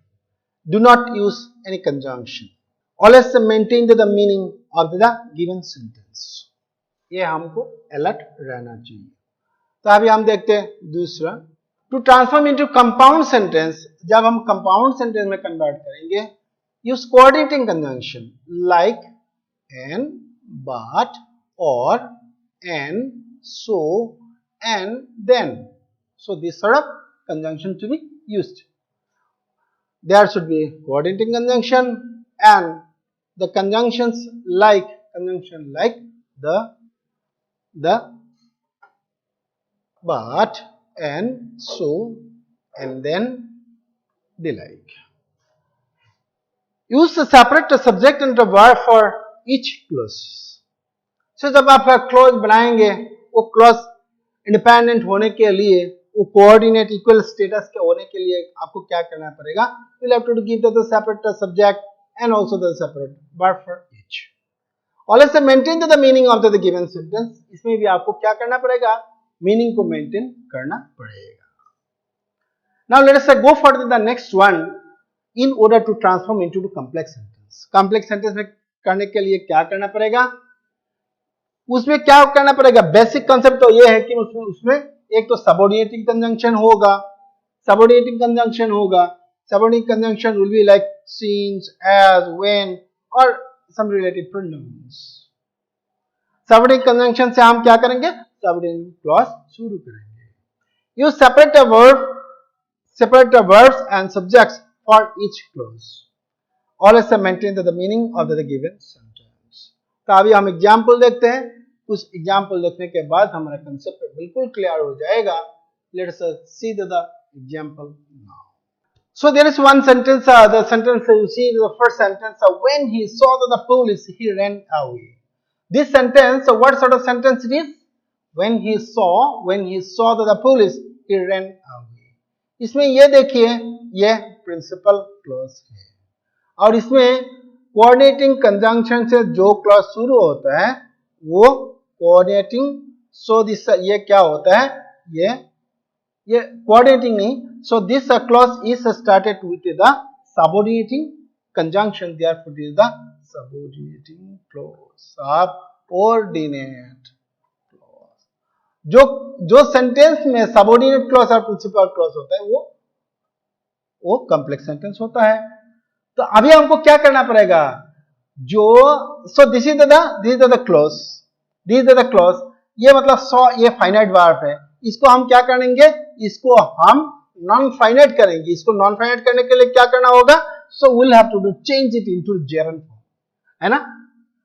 Do not use any conjunction. Always maintain the meaning of the given sentence. ये हमको alert रहना चाहिए. तो अभी हम देखते हैं दूसरा. To transform into compound sentence, जब हम कंपाउंड सेंटेंस में कन्वर्ट करेंगे, use coordinating conjunction like and, but, और, and, so, and, then. So this sort of conjunction to be used. There should be coordinating conjunction and the conjunctions like the, but, and, so, and then, the like. Use the separate subject and the verb for each clause. So जब आप clause बनाएंगे, वो clause independent होने के लिए, वो coordinate equal status के होने के लिए आपको क्या करना पड़ेगा? You'll have to give the separate subject and also the separate verb for each. Always maintain the meaning of the given sentence. इसमें भी आपको क्या करना पड़ेगा? मीनिंग को मेंटेन करना पड़ेगा. Now let us go for the next one in order to transform into complex sentence. Complex sentence में करने के लिए क्या करना पड़ेगा? उसमें क्या करना पड़ेगा? बेसिक कंसेप्ट तो ये है कि उसमें एक तो सबऑर्डिनेटिंग कंजंक्शन होगा. Subordinating conjunction will be like since, as, when और some related pronouns. Subordinate conjunction से हम क्या करेंगे? सबऑर्डिनेट क्लॉज शुरू करेंगे. Use separate the verbs and subjects for each clause. Always maintain the meaning of the given sentence. तो अभी हम एग्जाम्पल देखते हैं. कुछ एग्जाम्पल देखने के बाद हमारा कंसेप्ट बिल्कुल क्लियर हो जाएगा. Let's see the example now. So there is one sentence. The sentence you see the first sentence. When he saw the police, he ran away. This sentence, what sort of sentence it is? When he saw the police, he ran away. इसमें ये देखिए, ये principal clause है और इसमें coordinating conjunction से जो clause शुरू होता है वो कोऑर्डिनेटिंग. सो दिस, ये क्या होता है? ये कोऑर्डिनेटिंग नहीं. So this clause is started with the subordinating conjunction. Therefore this is the subordinating clause. Subordinate clause. जो सेंटेंस में सबऑर्डिनेट क्लॉज और प्रिंसिपल क्लॉज होता है वो कॉम्प्लेक्स सेंटेंस होता है. तो अभी हमको क्या करना पड़ेगा? सो दिस इज द क्लॉज. ये मतलब सो, ये फाइनाइट वर्ब है. इसको हम क्या करेंगे? इसको हम नॉन फाइनाइट करेंगे. इसको नॉन फाइनाइट करने के लिए क्या करना होगा? So will have to change it into gerund form, है ना.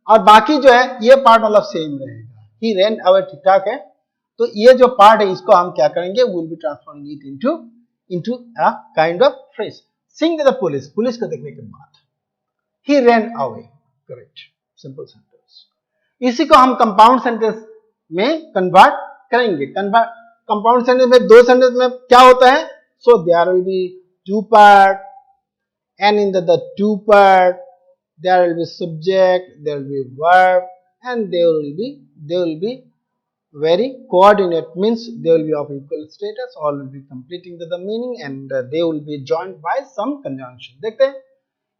और बाकी जो है ये पार्ट मतलब सेम रहेगा. ही रैन अवे ठीक ठाक है. तो ये जो पार्ट है इसको हम क्या करेंगे? Will be transforming it into a kind of phrase. Seeing the police को देखने के बाद ही ran away. Correct, simple sentence. इसी को हम कंपाउंड सेंटेंस में कन्वर्ट करेंगे. कंपाउंड सेंटेंस में दो सेंटेंस में क्या होता है? So there will be two part and in the two part there will be subject, there will be verb and they will be very coordinate, means they will be of equal status, all will be completing the meaning and they will be joined by some conjunction. देखते हैं.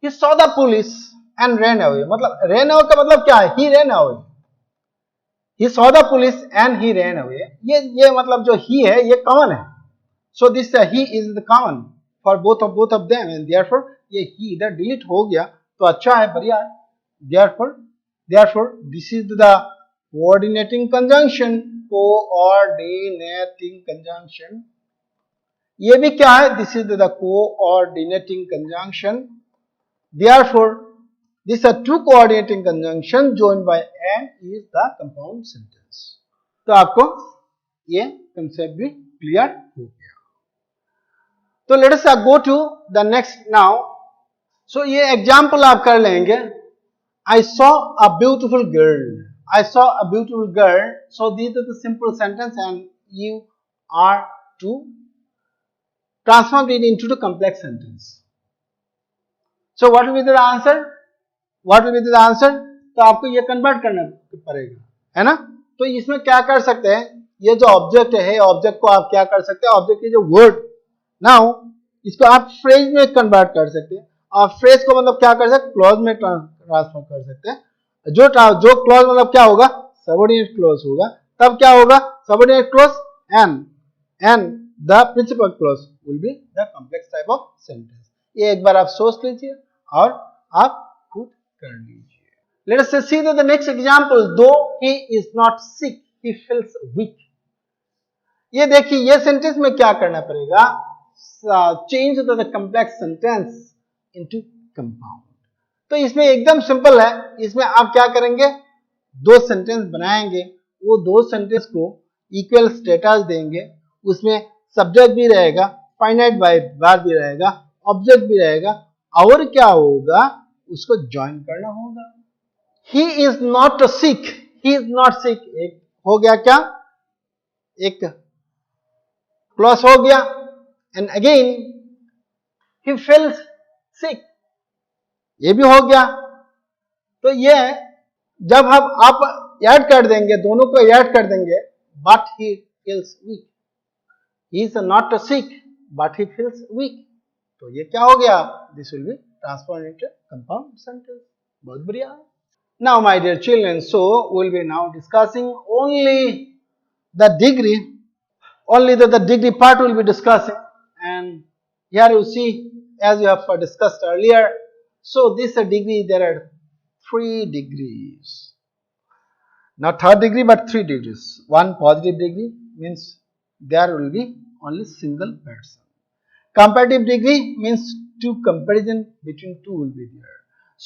He saw the police and ran away. मतलब ran away का मतलब क्या है? He ran away. He saw the police and he ran away. ये मतलब जो he है ये common है. So this he is the common for both of them and therefore ये he इधर डिलीट हो गया तो अच्छा है, बढ़िया है. Therefore this is the coordinating conjunction. ये भी क्या है? This is the coordinating conjunction. Therefore this is two coordinating conjunction joined by and is the compound sentence. तो आपको ये कंसेप्ट भी क्लियर हो गया. तो let us go to the next now. So ये एग्जाम्पल आप कर लेंगे. I saw a beautiful girl. So these are the simple sentence and you are to transform it into the complex sentence. So what will be the answer? तो आपको ये convert करना पड़ेगा, है ना. तो इसमें क्या कर सकते हैं? ये जो ऑब्जेक्ट है, ऑब्जेक्ट को आप क्या कर सकते हैं? ऑब्जेक्ट के जो वर्ड, नाउ इसको आप फ्रेज में कन्वर्ट कर सकते हैं. और फ्रेज को मतलब क्या कर सकते, क्लॉज में ट्रांसफर कर सकते हैं। जो क्लॉज मतलब क्या होगा, सबऑर्डिनेट क्लॉज होगा, तब क्या होगा, subordinate clause and the principal clause will be the complex type of sentence. ये एक बार आप सोच लीजिए और आप खुद कर लीजिए। Let us see the next example, though he is not sick he feels weak. ये देखिए, ये सेंटेंस में क्या करना पड़ेगा, change the complex sentence into compound. तो इसमें एकदम सिंपल है, इसमें आप क्या करेंगे, दो सेंटेंस बनाएंगे, वो दो सेंटेंस को इक्वल स्टेटस देंगे, उसमें सब्जेक्ट भी रहेगा, फाइनाइट वर्ब भी रहेगा, ऑब्जेक्ट भी रहेगा, और क्या होगा, उसको ज्वाइन करना होगा। ही is not sick, he is not सिक, एक हो गया क्या, एक क्लॉज हो गया, एंड अगेन ही फील्स सिक, ये भी हो गया। तो ये जब हम आप ऐड कर देंगे, दोनों को ऐड कर देंगे, but he feels weak, he is not sick but he feels weak, तो ये क्या हो गया, this will be transformed into compound sentence. बहुत बढ़िया। Now my dear children, so we will be now discussing only the degree, only the degree part will be discussing, and here you see, as you have discussed earlier, so this degree, there are 3 degrees, not third degree but 3 degrees. One positive degree means there will be only single person. Comparative degree means two comparison between two will be there.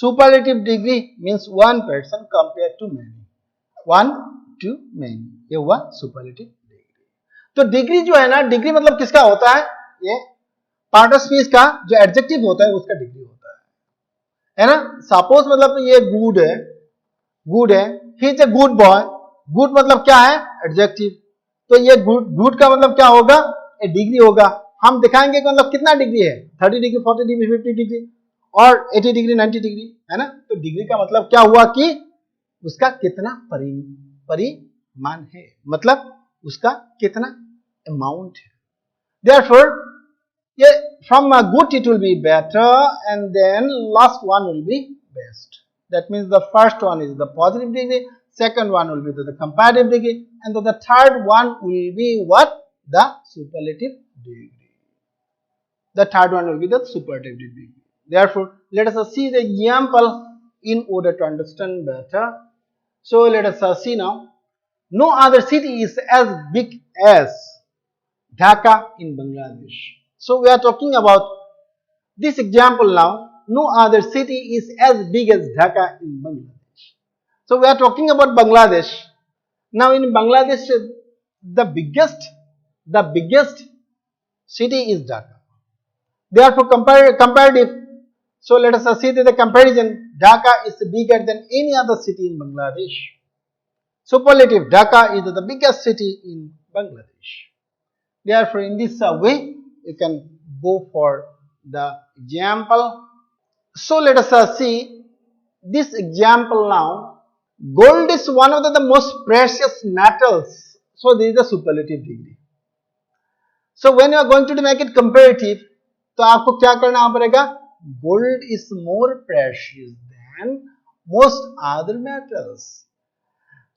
Superlative degree means one person compared to many, one to many, ये हुआ superlative degree. तो degree जो है ना, degree मतलब किसका होता है, ये पार्ट ऑफ स्पीच का जो एडजेक्टिव होता है उसका डिग्री होता है ना। सपोज मतलब ये गुड है, गुड है, ही is a good boy, good मतलब क्या है, एडजेक्टिव, तो ये गुड का मतलब क्या होगा, ये डिग्री होगा। हम दिखाएंगे कि मतलब कितना डिग्री है, 30 डिग्री, 40 डिग्री, 50 डिग्री और 80 डिग्री, 90 डिग्री, है ना। तो डिग्री का मतलब क्या हुआ कि उसका कितना परिमाण है, मतलब उसका कितना अमाउंट है। Therefore, ये from a good it will be better, and then last one will be best. That means the first one is the positive degree, second one will be the comparative degree, and the third one will be what, the superlative degree. The third one will be the superlative degree. Therefore, let us see the example in order to understand better. So let us see now. No other city is as big as Dhaka in Bangladesh. So we are talking about this example now. No other city is as big as Dhaka in Bangladesh. So we are talking about Bangladesh. Now in Bangladesh, the biggest city is Dhaka. Therefore, comparative. So let us see the comparison. Dhaka is bigger than any other city in Bangladesh. Superlative, Dhaka is the biggest city in Bangladesh. Therefore, in this way, you can go for the example. So let us see this example now. Gold is one of the most precious metals. So this is the superlative degree. So when you are going to make it comparative, तो आपको क्या करना पड़ेगा, gold is more precious than most other metals.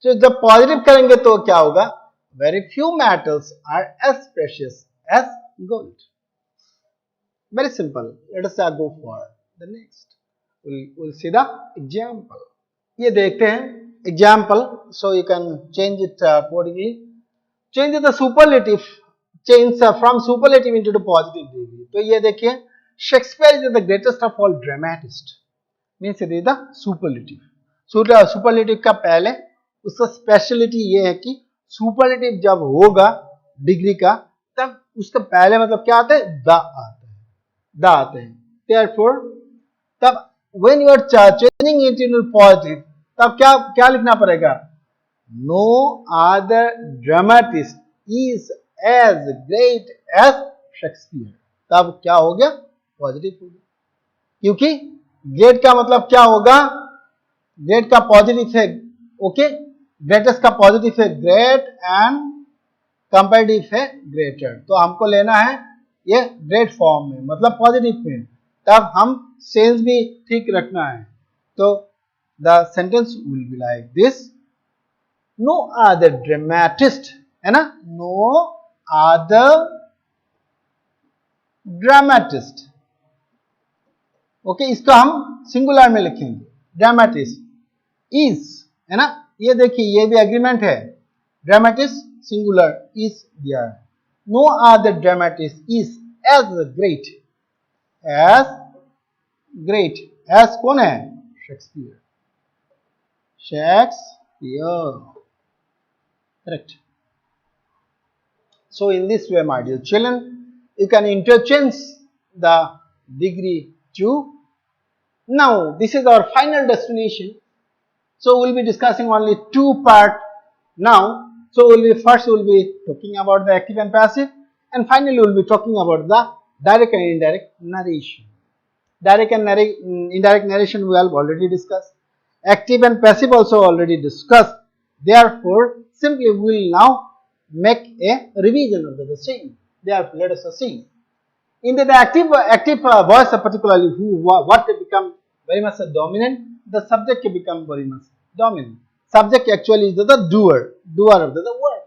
तो जब positive करेंगे तो क्या होगा, very few metals are as precious as gold. Very simple. Let us go for the next. We'll see the example. ये देखते हैं example. So you can change it accordingly. Change the superlative. Change from superlative into the positive degree. तो ये देखिए, Shakespeare is the greatest of all dramatists. Means it is the superlative. Superlative का पहले उसका speciality ये है कि superlative जब होगा डिग्री का, तब उसका पहले मतलब क्या आता है, द आता है, द आते हैं। Therefore, तब when you are changing it into positive, तब क्या लिखना पड़ेगा, no other dramatist is as great as Shakespeare. तब क्या हो गया, पॉजिटिव हो गया, क्योंकि ग्रेट का मतलब क्या होगा, ग्रेट का पॉजिटिव है, ओके, ग्रेटेस्ट का पॉजिटिव है ग्रेट एंड कंपैरेटिव है ग्रेटर। तो हमको लेना है ये ग्रेट फॉर्म में, मतलब पॉजिटिव में, तब हम सेंस भी ठीक रखना है। तो the sentence will be like this, no other dramatist, है ना, नो अदर ड्रामेटिस्ट। ओके, इसको हम सिंगुलर में लिखेंगे, ड्रामेटिस्ट इज, है ना, ये देखिए ये भी एग्रीमेंट है, ड्रामेटिस्ट सिंगुलर इज दिया है। No other dramatist is as great, as great, as कौन है, Shakespeare, Shakespeare, correct. So in this way, my dear children, you can interchange the degree to. Now this is our final destination, so we'll be discussing only two part now. So first we'll be talking about the active and passive, and finally we'll be talking about the direct and indirect narration. Direct and indirect narration we have already discussed. Active and passive also already discussed. Therefore, simply we will now make a revision of the same. Therefore, let us see. In the active voice, particularly what become very much dominant, the subject can become very much dominant. Subject actually is the doer of the word.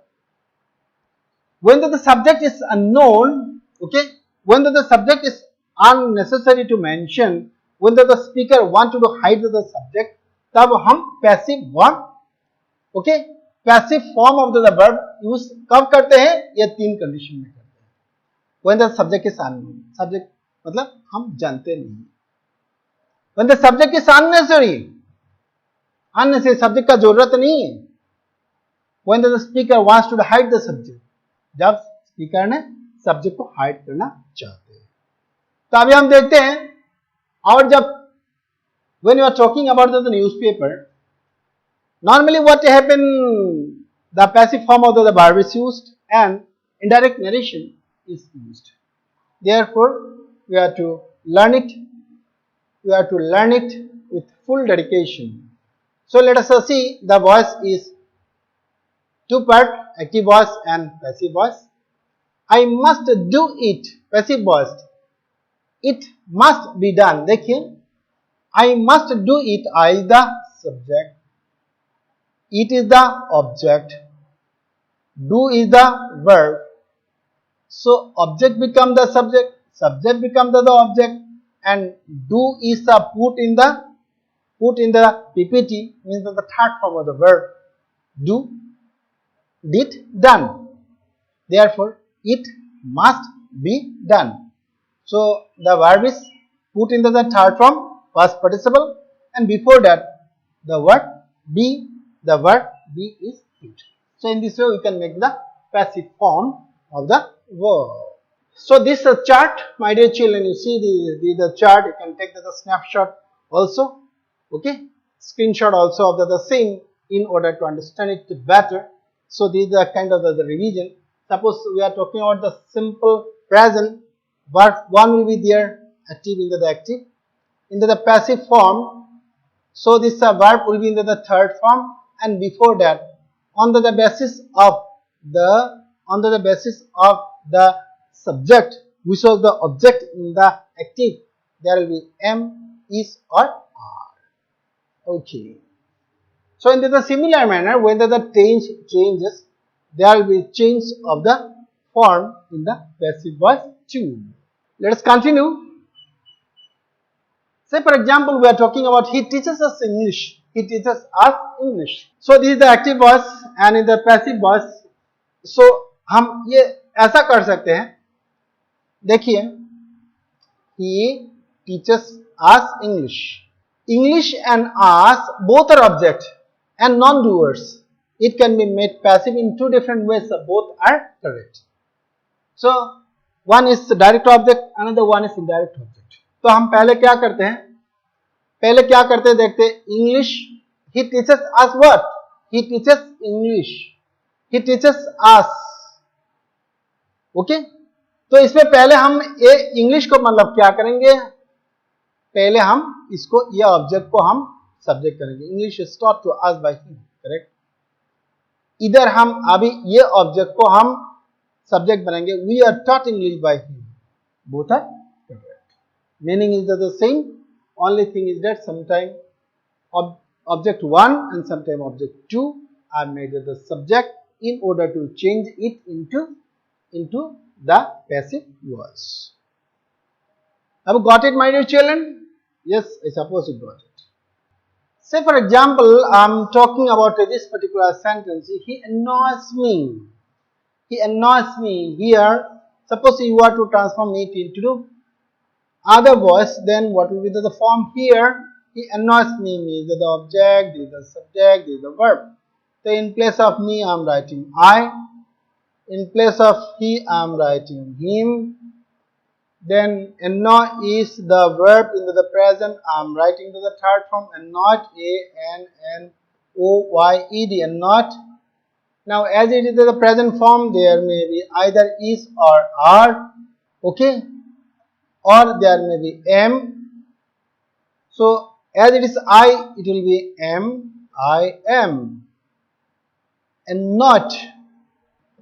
When the subject is unknown, okay, when the subject is unnecessary to mention, when the speaker want to hide the subject, तब हम passive verb, okay, passive form of the verb use कब करते हैं, ये तीन condition में करते हैं। When the subject is unknown, subject मतलब हम जानते नहीं। When the subject is unnecessary, subject का जरूरत नहीं है। When the speaker wants to hide the subject, जब स्पीकर ने सब्जेक्ट को हाइड करना चाहते हैं। तो अभी हम देखते हैं, और जब when you are talking about the newspaper, normally what happen, the passive form of the verb is used and indirect narration is used. Therefore, we have to learn it. We have to learn it with full dedication. So let us see, the voice is two part, active voice and passive voice. I must do it, passive voice, it must be done. देखिए, I must do it, I is the subject, it is the object, do is the verb. So object become the subject, subject become the object, and do is the put in the PPT, means the third form of the verb. Do, did, done. Therefore, it must be done. So the verb is put into the third form, past participle, and before that the verb be is put. So in this way we can make the passive form of the verb. So this chart, my dear children, you see the chart, you can take the snapshot also, okay, screenshot also of the same in order to understand it better. So these are kind of the revision. Suppose we are talking about the simple present, verb 1 will be there, active in the active, in the passive form. So this verb will be in the third form, and before that, on the basis of the subject, which was the object in the active, there will be am, is, or are. Okay. So in the similar manner, when the tense changes, there will be change of the form in the passive voice too. Let us continue. Say for example, we are talking about he teaches us English. He teaches us English. So this is the active voice, and in the passive voice, so हम ये ऐसा कर सकते हैं, देखिए, he teaches us English. English and us both are object and non-doers. It can be made passive in two different ways. Both are correct. So one is direct object, another one is indirect object. तो हम पहले क्या करते हैं, देखते हैं, English, he teaches us what? He teaches English. He teaches us. Okay? तो इसमें पहले हम ये इंग्लिश को मतलब क्या करेंगे, पहले हम इसको, ये ऑब्जेक्ट को हम सब्जेक्ट करेंगे. English is taught to us by him, correct. इधर हम अभी ये ऑब्जेक्ट को हम सब्जेक्ट बनाएंगे, we are taught English by him, both are correct. Meaning is the same. Only thing is that sometimes object 1 and sometimes object 2 are made as the subject in order to change it into the passive voice. Have you got it, my dear children? Yes, I suppose you got it. Say for example, I am talking about this particular sentence. He annoys me. He annoys me. Here, suppose you are to transform it into other voice, then what will be the form here? He annoys me means the object, is the subject, is the verb. So in place of me, I am writing I. In place of he, I am writing him. Then annoy is the verb in the present. I am writing the third form, annoyed, A-N-N-O-Y-E-D, annoyed. Now as it is the present form, there may be either is or are, okay, or there may be am. So as it is I, it will be am, I am, and not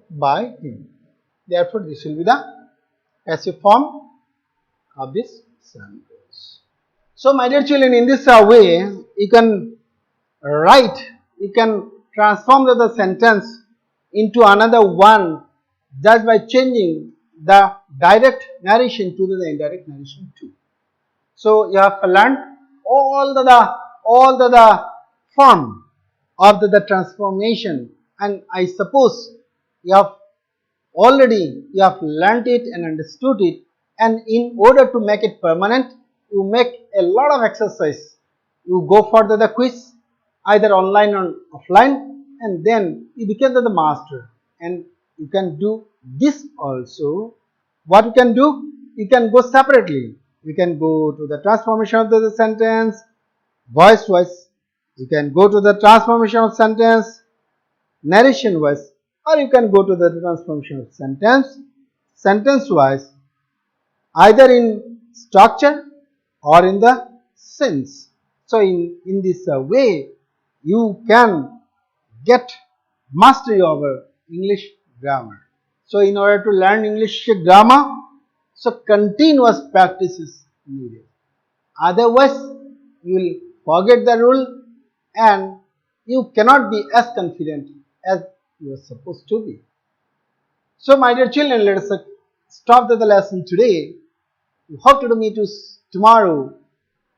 by him. Therefore this will be the passive form of this sentence. So my dear children, in this way you can transform the sentence into another one just by changing the direct narration to the indirect narration too. So you have learned all the form of the transformation, and I suppose you have learned it and understood it, and in order to make it permanent, you make a lot of exercise. You go for the quiz either online or offline, and then you become the master. And you can do this also. What you can do? You can go separately. You can go to the transformation of the sentence voice wise. You can go to the transformation of sentence narration wise, or you can go to the transformation of sentence wise, either in structure or in the sense. So in this way you can get mastery over English grammar. So in order to learn English grammar, so continuous practice is needed. Otherwise you will forget the rule and you cannot be as confident as you are supposed to be. So my dear children, let us stop the lesson today. We hope to meet you tomorrow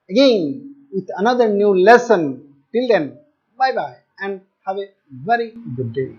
again with another new lesson. Till then, bye bye and have a very good day.